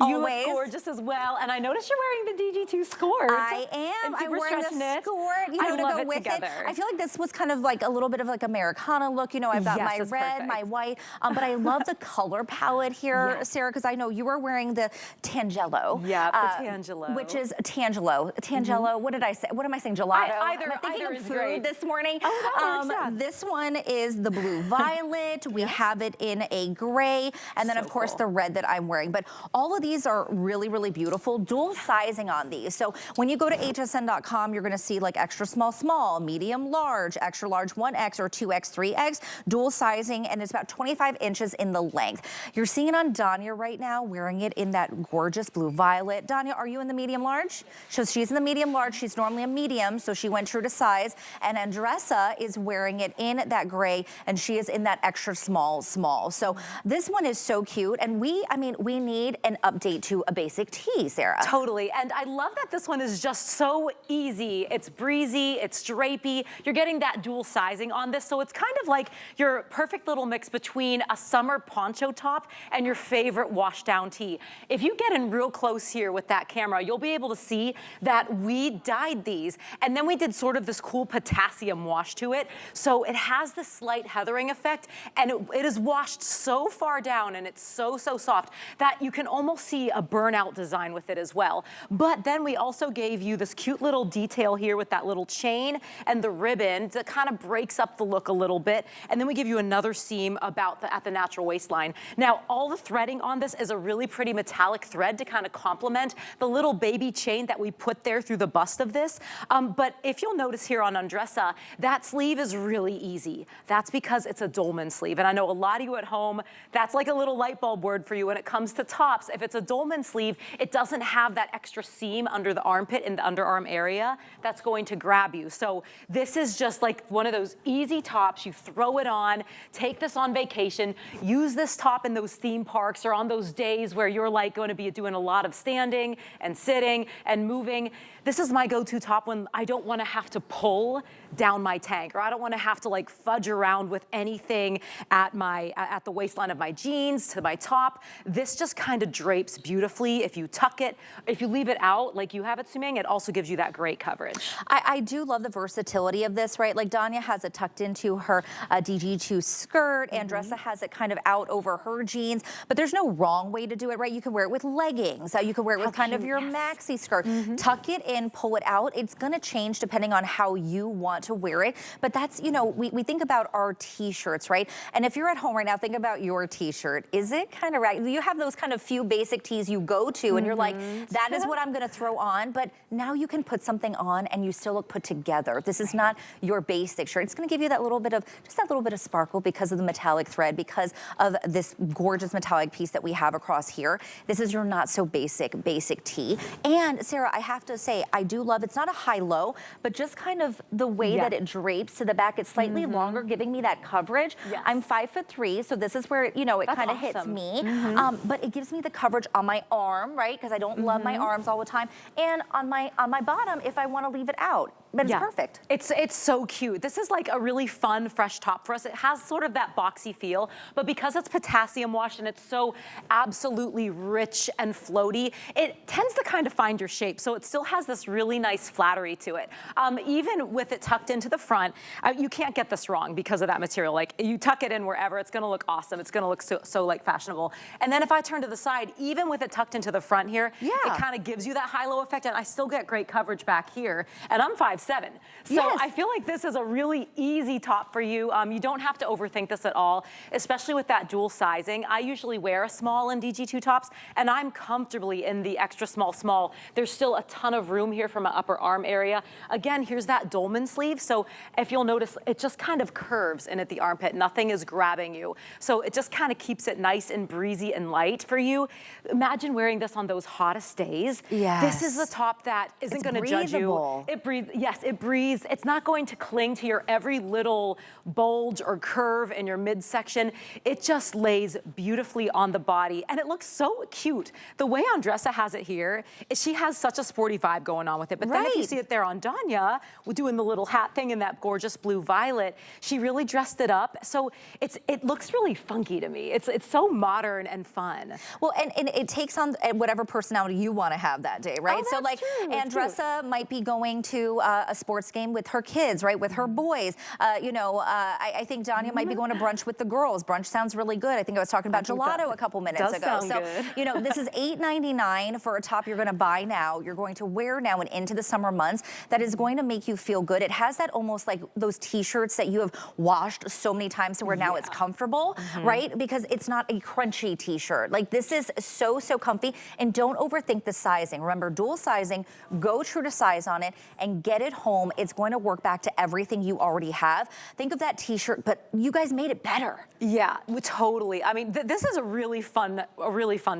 You look gorgeous as well. And I noticed you're wearing the DG2 skirt. I am. I'm wearing the skirt. You know, to go with it. I feel like this was kind of like a little bit of like Americana look. You know, I've got my red, my white, but I love the color palette here, Sarah, because I know you are wearing the Tangelo. Yeah, the Tangelo. Which is Tangelo. Tangelo, what did I say? What am I saying? Gelato? Either I'm thinking is of food great. this morning. Oh, that works, yeah. This one is the blue violet. We have it in a gray, and then of course the red that I'm wearing. But all of these are really, really beautiful. Dual sizing on these. So when you go to hsn.com, you're going to see like extra small, small, medium, large, extra large 1X or 2X, 3X, dual sizing, and it's about 25 inches in the length. You're seeing it on Danya right now, wearing it in that gorgeous blue violet. Danya, are you in the medium large? So she's in the medium large. She's normally a medium, so she went true to size. And Andressa is wearing it in that gray, and she is in that extra small, small. So this one is so cute, and we need an update to a basic tee, Sarah. Totally, and I love that this one is just so easy. It's breezy, it's drapey. You're getting that dual sizing on this, so it's kind of like your perfect little mix between a summer poncho top and your favorite wash down tee. If you get in real close here with that camera, you'll be able to see that we dyed these, and then we did sort of this cool potassium wash to it. So it has this slight heathering effect, and it is washed so far down, and it's so soft that you can almost see a burnout design with it as well. But then we also gave you this cute little detail here with that little chain and the ribbon that kind of breaks up the look a little bit. And then we give you another seam at the natural waistline. Now, all the threading on this is a really pretty metallic thread to kind of complement the little baby chain that we put there through the bust of this. But if you'll notice here on Andressa, that sleeve is really easy. That's because it's a dolman sleeve. And I know a lot of you at home, that's like a little light bulb word for you when it comes to tops. If it's a dolman sleeve, it doesn't have that extra seam under the armpit in the underarm area that's going to grab you. So this is just like one of those easy tops. You throw it on, take this on vacation, use this top in those theme parks or on those days where you're like going to be doing a lot of standing and sitting and moving. This is my go-to top when I don't want to have to pull down my tank, or I don't want to have to like fudge around with anything at the waistline of my jeans to my top. This just kind of drapes beautifully. If you tuck it, if you leave it out like you have it, Sue Ming, it also gives you that great coverage. I do love the versatility of this, right? Like Danya has it tucked into her DG2 skirt. Andressa has it kind of out over her jeans, but there's no wrong way to do it, right? You can wear it with leggings. You can wear it with kind of your maxi skirt. Tuck it in, pull it out. It's going to change depending on how you want to wear it. But that's, you know, we think about our t-shirts, right? And if you're at home right now, think about your t-shirt. Is it kind of right? You have those kind of few basic tees you go to and you're like, that is what I'm going to throw on. But now you can put something on and you still look put together. This is not your basic shirt. It's going to give you that little bit of, just that little bit of sparkle because of the metallic thread, because of this gorgeous metallic piece that we have across here. This is your not so basic tee. And Sarah, I have to say, I do love, it's not a high-low, but just kind of the way way that it drapes to the back. It's slightly longer, giving me that coverage. Yes. I'm 5'3", so this is where, you know, it kind of hits me. But it gives me the coverage on my arm, right? Because I don't love my arms all the time. And on my bottom, if I want to leave it out. But it's perfect. It's so cute. This is like a really fun, fresh top for us. It has sort of that boxy feel, but because it's potassium washed and it's so absolutely rich and floaty, it tends to kind of find your shape. So it still has this really nice flattery to it. Even with it tucked into the front, you can't get this wrong because of that material. Like, you tuck it in wherever, it's gonna look awesome. It's gonna look so like fashionable. And then if I turn to the side, even with it tucked into the front here, it kind of gives you that high-low effect, and I still get great coverage back here. And I'm 5'7". So I feel like this is a really easy top for you. You don't have to overthink this at all, especially with that dual sizing. I usually wear a small in DG2 tops, and I'm comfortably in the extra small. There's still a ton of room here from my upper arm area. Again, here's that dolman sleeve. So if you'll notice, it just kind of curves in at the armpit. Nothing is grabbing you. So it just kind of keeps it nice and breezy and light for you. Imagine wearing this on those hottest days. This is the top that isn't going to judge you. It breathes. Yes, it breathes. It's not going to cling to your every little bulge or curve in your midsection. It just lays beautifully on the body, and it looks so cute. The way Andressa has it here, she has such a sporty vibe going on with it. But then if you see it there on Danya, doing the little hat thing in that gorgeous blue violet, she really dressed it up. So it looks really funky to me. It's so modern and fun. Well, and it takes on whatever personality you want to have that day, right? So like Andressa might be going to a sports game with her kids, right? With her boys. You know, I think Danya might be going to brunch with the girls. Brunch sounds really good. I think I was talking about gelato a couple minutes ago. So, you know, this is $8.99 for a top you're going to buy now. You're going to wear now and into the summer months. That is going to make you feel good. It has that almost like those t-shirts that you have washed so many times to where now it's comfortable, right? Because it's not a crunchy t-shirt. Like, this is so comfy. And don't overthink the sizing. Remember, dual sizing, go true to size on it and get it home. It's going to work back to everything you already have. Think of that t-shirt, but you guys made it better. Yeah, totally. I mean, this is a really fun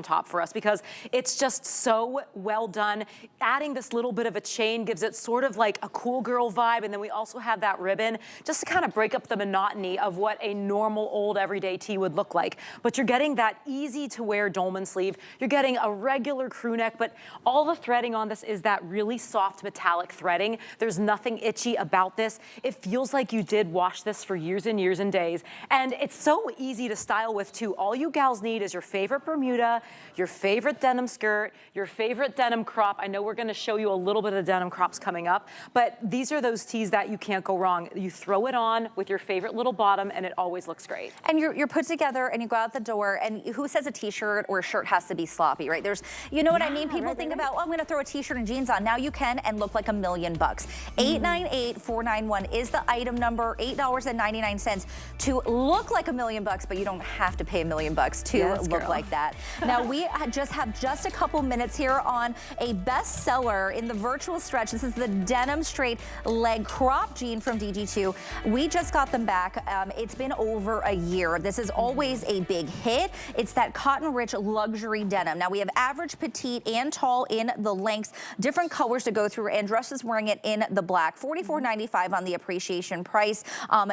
top for us because it's just so well done. Adding this little bit of a chain gives it sort of like a cool girl vibe, and then we also have that ribbon just to kind of break up the monotony of what a normal old everyday tee would look like. But you're getting that easy to wear dolman sleeve. You're getting a regular crew neck, but all the threading on this is that really soft metallic threading. There's nothing itchy about this. It feels like you did wash this for years and years and days. And it's so easy to style with too. All you gals need is your favorite Bermuda, your favorite denim skirt, your favorite denim crop. I know we're gonna show you a little bit of denim crops coming up, but these are those tees that you can't go wrong. You throw it on with your favorite little bottom and it always looks great. And you're put together and you go out the door, and who says a t-shirt or a shirt has to be sloppy, right? There's, you know what I mean? People think about, oh, I'm gonna throw a t-shirt and jeans on. Now you can and look like $1 million. $898-491 is the item number, $8.99 to look like $1 million, but you don't have to pay $1 million to look like that. Now we just have a couple minutes here on a bestseller in the virtual stretch. This is the denim straight leg crop jean from DG2. We just got them back. It's been over a year. This is always a big hit. It's that cotton rich luxury denim. Now we have average, petite, and tall in the lengths, different colors to go through. Andress is wearing it in the black. $44.95 on the appreciation price.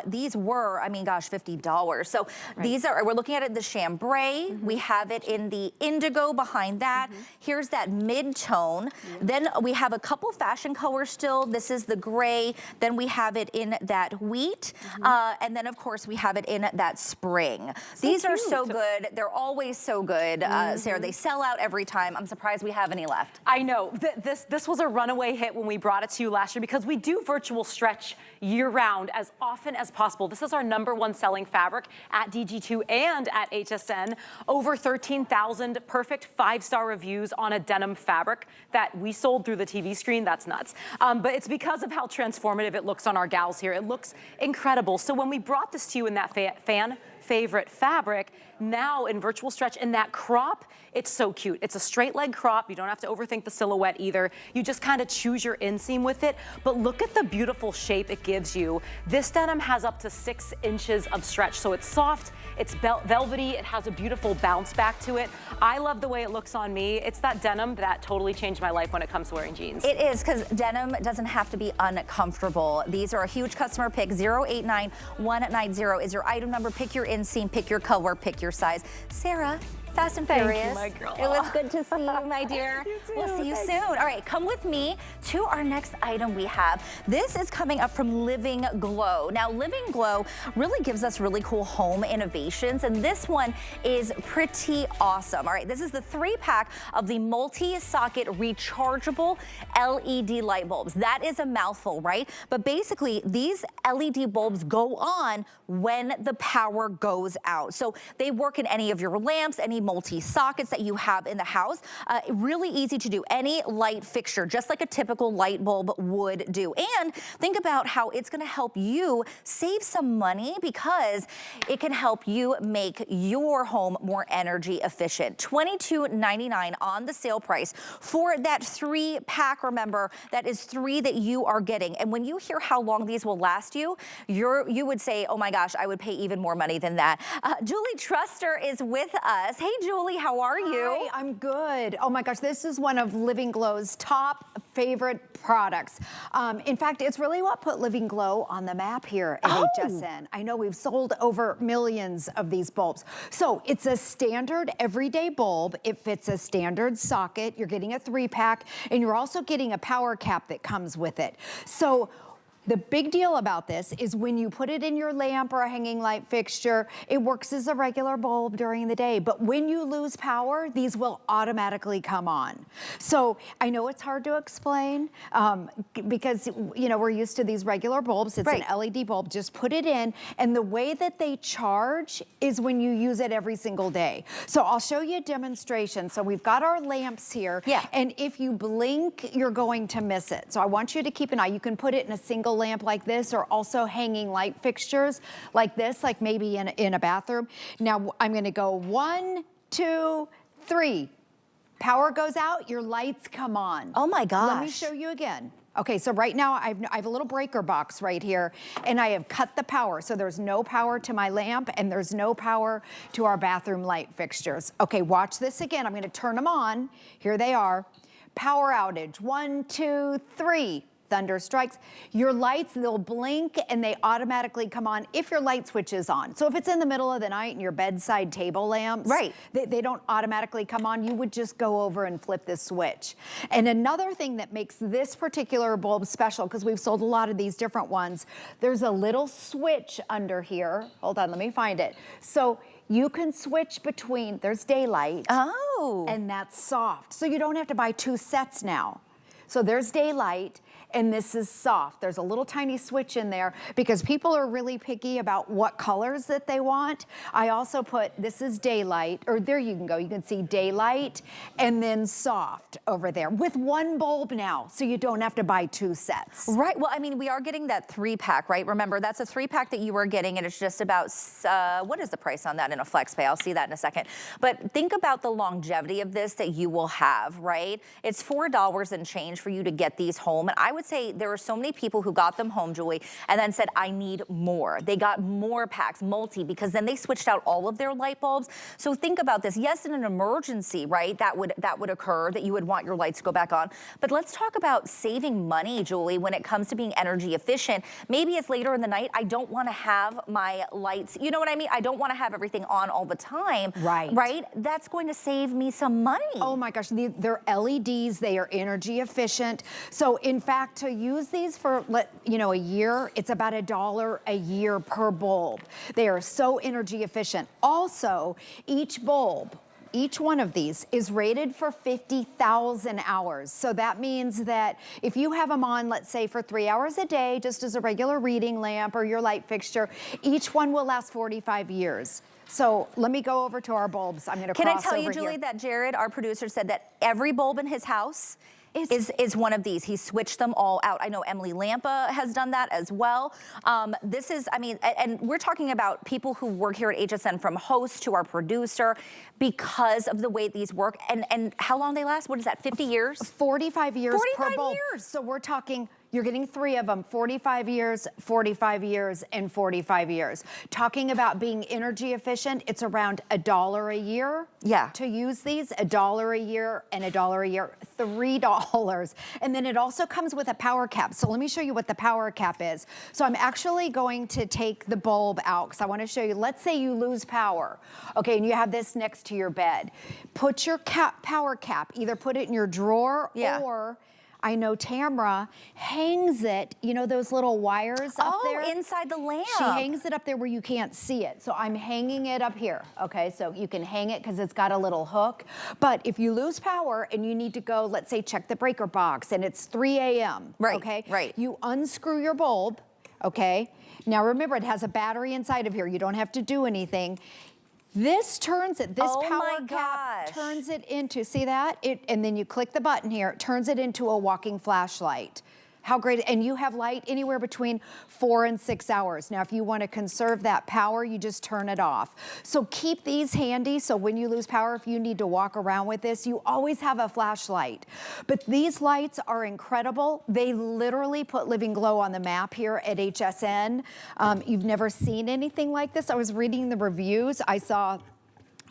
These were, I mean, gosh, $50. So these are, we're looking at it, the chambray. We have it in the indigo behind that. Here's that mid-tone. Then we have a couple fashion colors still. This is the gray. Then we have it in that wheat. And then, of course, we have it in that spring. These are so good. They're always so good, Sarah. They sell out every time. I'm surprised we have any left. I know. This was a runaway hit when we brought it to you last year because we do virtual stretch year-round as often as possible. This is our #1 selling fabric at DG2 and at HSN. Over 13,000 perfect 5-star reviews on a denim fabric that we sold through the TV screen. That's nuts. But it's because of how transformative it looks on our gals here. It looks incredible. So when we brought this to you in that fan favorite fabric, now in virtual stretch, and that crop, it's so cute. It's a straight leg crop. You don't have to overthink the silhouette either. You just kind of choose your inseam with it, but look at the beautiful shape it gives you. This denim has up to 6 inches of stretch, so it's soft, it's velvety, it has a beautiful bounce back to it. I love the way it looks on me. It's that denim that totally changed my life when it comes to wearing jeans. It is, because denim doesn't have to be uncomfortable. These are a huge customer pick. 089190 is your item number. Pick your inseam, pick your color, pick your size. Sarah, Fast and Furious. Thank you, my girl. It was good to see you, my dear. You too. We'll see you soon. All right, come with me to our next item we have. This is coming up from Living Glow. Now, Living Glow really gives us really cool home innovations, and this one is pretty awesome. All right, this is the 3-pack of the multi-socket rechargeable LED light bulbs. That is a mouthful, right? But basically, these LED bulbs go on when the power goes out. So they work in any of your lamps, any multi-sockets that you have in the house. Really easy to do. Any light fixture, just like a typical light bulb would do. And think about how it's gonna help you save some money, because it can help you make your home more energy efficient. $22.99 on the sale price for that 3-pack. Remember, that is 3 that you are getting. And when you hear how long these will last you, you would say, oh my gosh, I would pay even more money than that. Julie Truster is with us. Hey, Julie, how are you? Hi, I'm good. Oh my gosh, this is one of Living Glow's top favorite products. In fact, it's really what put Living Glow on the map here at HSN. I know we've sold over millions of these bulbs. So it's a standard everyday bulb. It fits a standard socket. You're getting a 3-pack, and you're also getting a power cap that comes with it. So the big deal about this is when you put it in your lamp or a hanging light fixture, it works as a regular bulb during the day. But when you lose power, these will automatically come on. So I know it's hard to explain because, you know, we're used to these regular bulbs. It's an LED bulb. Just put it in. And the way that they charge is when you use it every single day. So I'll show you a demonstration. So we've got our lamps here. Yeah. And if you blink, you're going to miss it. So I want you to keep an eye. You can put it in a single lamp like this, or also hanging light fixtures like this, like maybe in a bathroom. Now I'm gonna go 1, 2, 3. Power goes out, your lights come on. Oh my gosh. Let me show you again. Okay, so right now I have a little breaker box right here, and I have cut the power. So there's no power to my lamp, and there's no power to our bathroom light fixtures. Okay, watch this again. I'm gonna turn them on. Here they are. Power outage, 1, 2, 3. Thunder strikes. Your lights, they'll blink and they automatically come on if your light switch is on. So if it's in the middle of the night and your bedside table lamps, they don't automatically come on. You would just go over and flip this switch. And another thing that makes this particular bulb special, because we've sold a lot of these different ones, there's a little switch under here. Hold on, let me find it. So you can switch between, there's daylight. And that's soft. So you don't have to buy 2 sets now. So there's daylight, and this is soft. There's a little tiny switch in there because people are really picky about what colors that they want. I also put, this is daylight, or there you can go. You can see daylight and then soft over there with 1 bulb now, so you don't have to buy 2 sets. Right, well, I mean, we are getting that 3-pack, right? Remember, that's a 3-pack that you were getting, and it's just about, what is the price on that in a flex pay? I'll see that in a second. But think about the longevity of this that you will have, right? It's $4 and change for you to get these home, and I would say there are so many people who got them home, Julie, and then said, I need more. They got more packs, multi, because then they switched out all of their light bulbs. So think about this. Yes, in an emergency, right, that would occur, that you would want your lights to go back on. But let's talk about saving money, Julie, when it comes to being energy efficient. Maybe it's later in the night. I don't want to have my lights, you know what I mean? I don't want to have everything on all the time. Right? That's going to save me some money. Oh my gosh, they're LEDs. They are energy efficient. So in fact, to use these for, a year, it's about $1 a year per bulb. They are so energy efficient. Also, each bulb, each one of these is rated for 50,000 hours. So that means that if you have them on, let's say for 3 hours a day, just as a regular reading lamp or your light fixture, each one will last 45 years. So let me go over to our bulbs. I'm gonna cross over here. Can I tell you, Julie, that Jared, our producer, said that every bulb in his house is one of these. He switched them all out. I know Emily Lampa has done that as well. This is, I mean, and we're talking about people who work here at HSN, from host to our producer, because of the way these work and how long they last. What is that, 50 years? 45 years 45 per bulb. years. So we're talking, you're getting 3 of them, 45 years, 45 years, and 45 years. Talking about being energy efficient, it's around $1 a year to use these, $1 a year and $1 a year, $3. And then it also comes with a power cap. So let me show you what the power cap is. So I'm actually going to take the bulb out because I want to show you, let's say you lose power, okay, and you have this next to your bed. Put your power cap, either put it in your drawer or I know Tamra hangs it, you know those little wires up there? Oh, inside the lamp. She hangs it up there where you can't see it. So I'm hanging it up here, okay? So you can hang it because it's got a little hook. But if you lose power and you need to go, let's say check the breaker box and it's 3 a.m., okay? Right. You unscrew your bulb, okay? Now remember, it has a battery inside of here. You don't have to do anything. This turns it, this power cap turns it into, see that? And then you click the button here, it turns it into a walking flashlight. How great, and you have light anywhere between 4 and 6 hours. Now, if you want to conserve that power, you just turn it off. So keep these handy, so when you lose power, if you need to walk around with this, you always have a flashlight. But these lights are incredible. They literally put Living Glow on the map here at HSN. You've never seen anything like this. I was reading the reviews. I saw,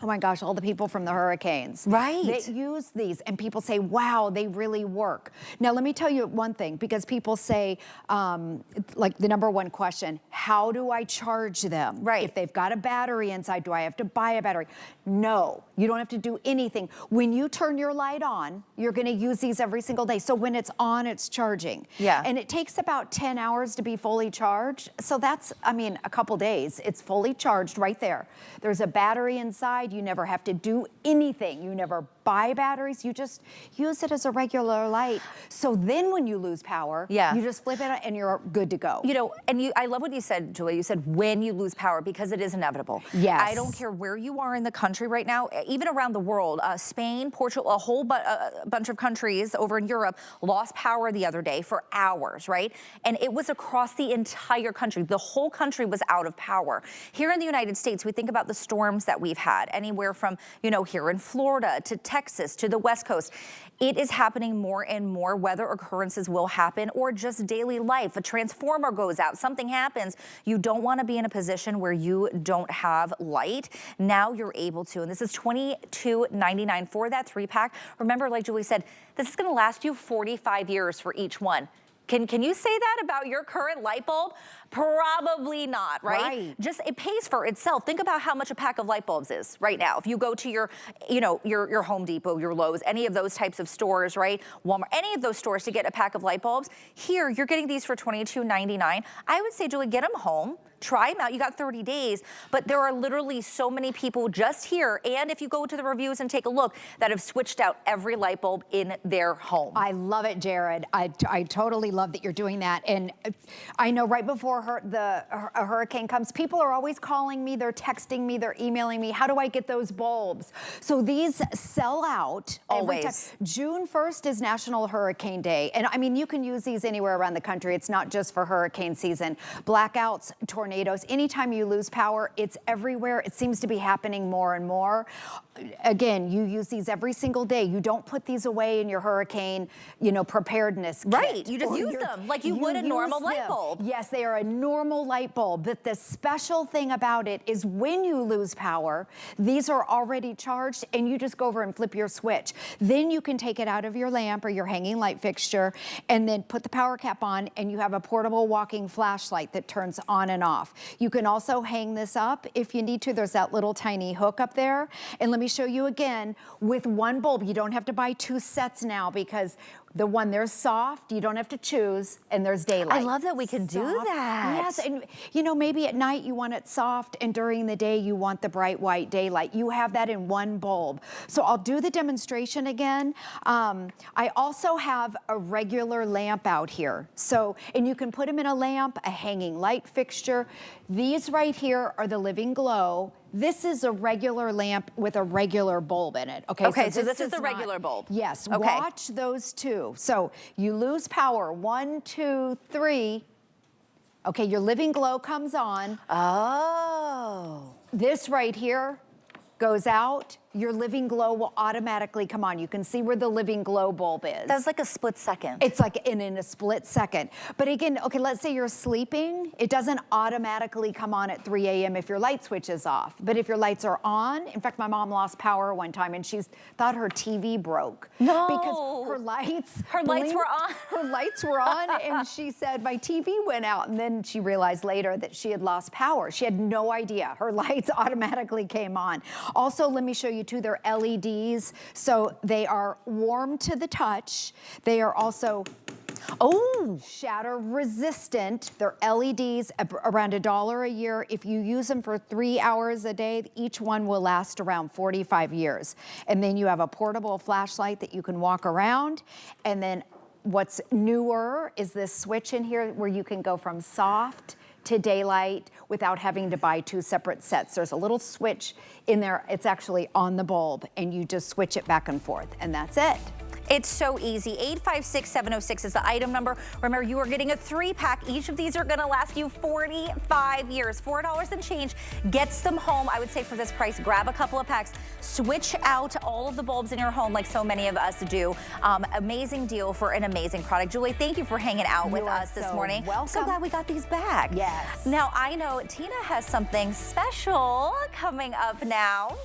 oh my gosh, all the people from the hurricanes. Right. That use these, and people say, wow, they really work. Now, let me tell you one thing, because people say, like the #1 question, how do I charge them? Right. If they've got a battery inside, do I have to buy a battery? No, you don't have to do anything. When you turn your light on, you're gonna use these every single day. So when it's on, it's charging. Yeah. And it takes about 10 hours to be fully charged. So that's, I mean, a couple days. It's fully charged right there. There's a battery inside. You never have to do anything. You never buy batteries. You just use it as a regular light. So then when you lose power, you just flip it and you're good to go. You know, and I love what you said, Julie. You said when you lose power, because it is inevitable. Yes. I don't care where you are in the country right now, even around the world. Spain, Portugal, a whole bunch of countries over in Europe lost power the other day for hours, right? And it was across the entire country. The whole country was out of power. Here in the United States, we think about the storms that we've had, anywhere from, you know, here in Florida to Texas to the West Coast. It is happening more and more. Weather occurrences will happen, or just daily life. A transformer goes out, something happens. You don't want to be in a position where you don't have light. Now you're able to, and this is $22.99 for that 3-pack. Remember, like Julie said, this is going to last you 45 years for each one. Can you say that about your current light bulb? Probably not, right? Just, it pays for itself. Think about how much a pack of light bulbs is right now. If you go to your, you know, your Home Depot, your Lowe's, any of those types of stores, right? Walmart, any of those stores to get a pack of light bulbs. Here, you're getting these for $22.99. I would say, Julie, get them home. Try them out. You got 30 days, but there are literally so many people just here, and if you go to the reviews and take a look, that have switched out every light bulb in their home. I love it, Jared. I totally love that you're doing that. And I know right before a hurricane comes, people are always calling me, they're texting me, they're emailing me, how do I get those bulbs? So these sell out every time. June 1st is National Hurricane Day. And I mean, you can use these anywhere around the country. It's not just for hurricane season. Blackouts, tornadoes, anytime you lose power, it's everywhere. It seems to be happening more and more. Again, you use these every single day. You don't put these away in your hurricane, you know, preparedness kit. Right, you just use them like you would a normal light bulb. Yes, they are a normal light bulb, but the special thing about it is when you lose power, these are already charged and you just go over and flip your switch. Then you can take it out of your lamp or your hanging light fixture and then put the power cap on, and you have a portable walking flashlight that turns on and off. You can also hang this up if you need to. There's that little tiny hook up there. And let me show you again, with one bulb, you don't have to buy 2 sets now, because the one, there's soft, you don't have to choose, and there's daylight. I love that we can do that. Yes, and you know, maybe at night you want it soft, and during the day you want the bright white daylight. You have that in one bulb. So I'll do the demonstration again. I also have a regular lamp out here. So, and you can put them in a lamp, a hanging light fixture. These right here are the Living Glow This is a regular lamp with a regular bulb in it. Okay, Okay, so this is the not- regular bulb. Yes, Okay. watch those two. So you lose power, 1, 2, 3. Okay, your living glow comes on. Oh. This right here goes out. Your living glow will automatically come on. You can see where the living glow bulb is. That's like a split second. It's like in a split second. But again, okay, let's say you're sleeping. It doesn't automatically come on at 3 a.m. if your light switch is off. But if your lights are on, in fact, my mom lost power one time and she thought her TV broke. No. Because her lights were on. Her lights were on and she said, my TV went out. And then she realized later that she had lost power. She had no idea. Her lights automatically came on. Also, let me show you too, they're LEDs, so they are warm to the touch. They are also shatter resistant. They're LEDs, around $1 a year. If you use them for 3 hours a day, each one will last around 45 years. And then you have a portable flashlight that you can walk around. And then what's newer is this switch in here where you can go from soft to daylight without having to buy 2 separate sets. There's a little switch in there. It's actually on the bulb and you just switch it back and forth and that's it. It's so easy. 856-706 is the item number. Remember, you are getting a 3-pack. Each of these are gonna last you 45 years. $4 and change gets them home. I would say for this price, grab a couple of packs, switch out all of the bulbs in your home like so many of us do. Amazing deal for an amazing product. Julie, thank you for hanging out with us this morning. Welcome. So glad we got these back. Yes. Now, I know Tina has something special coming up now.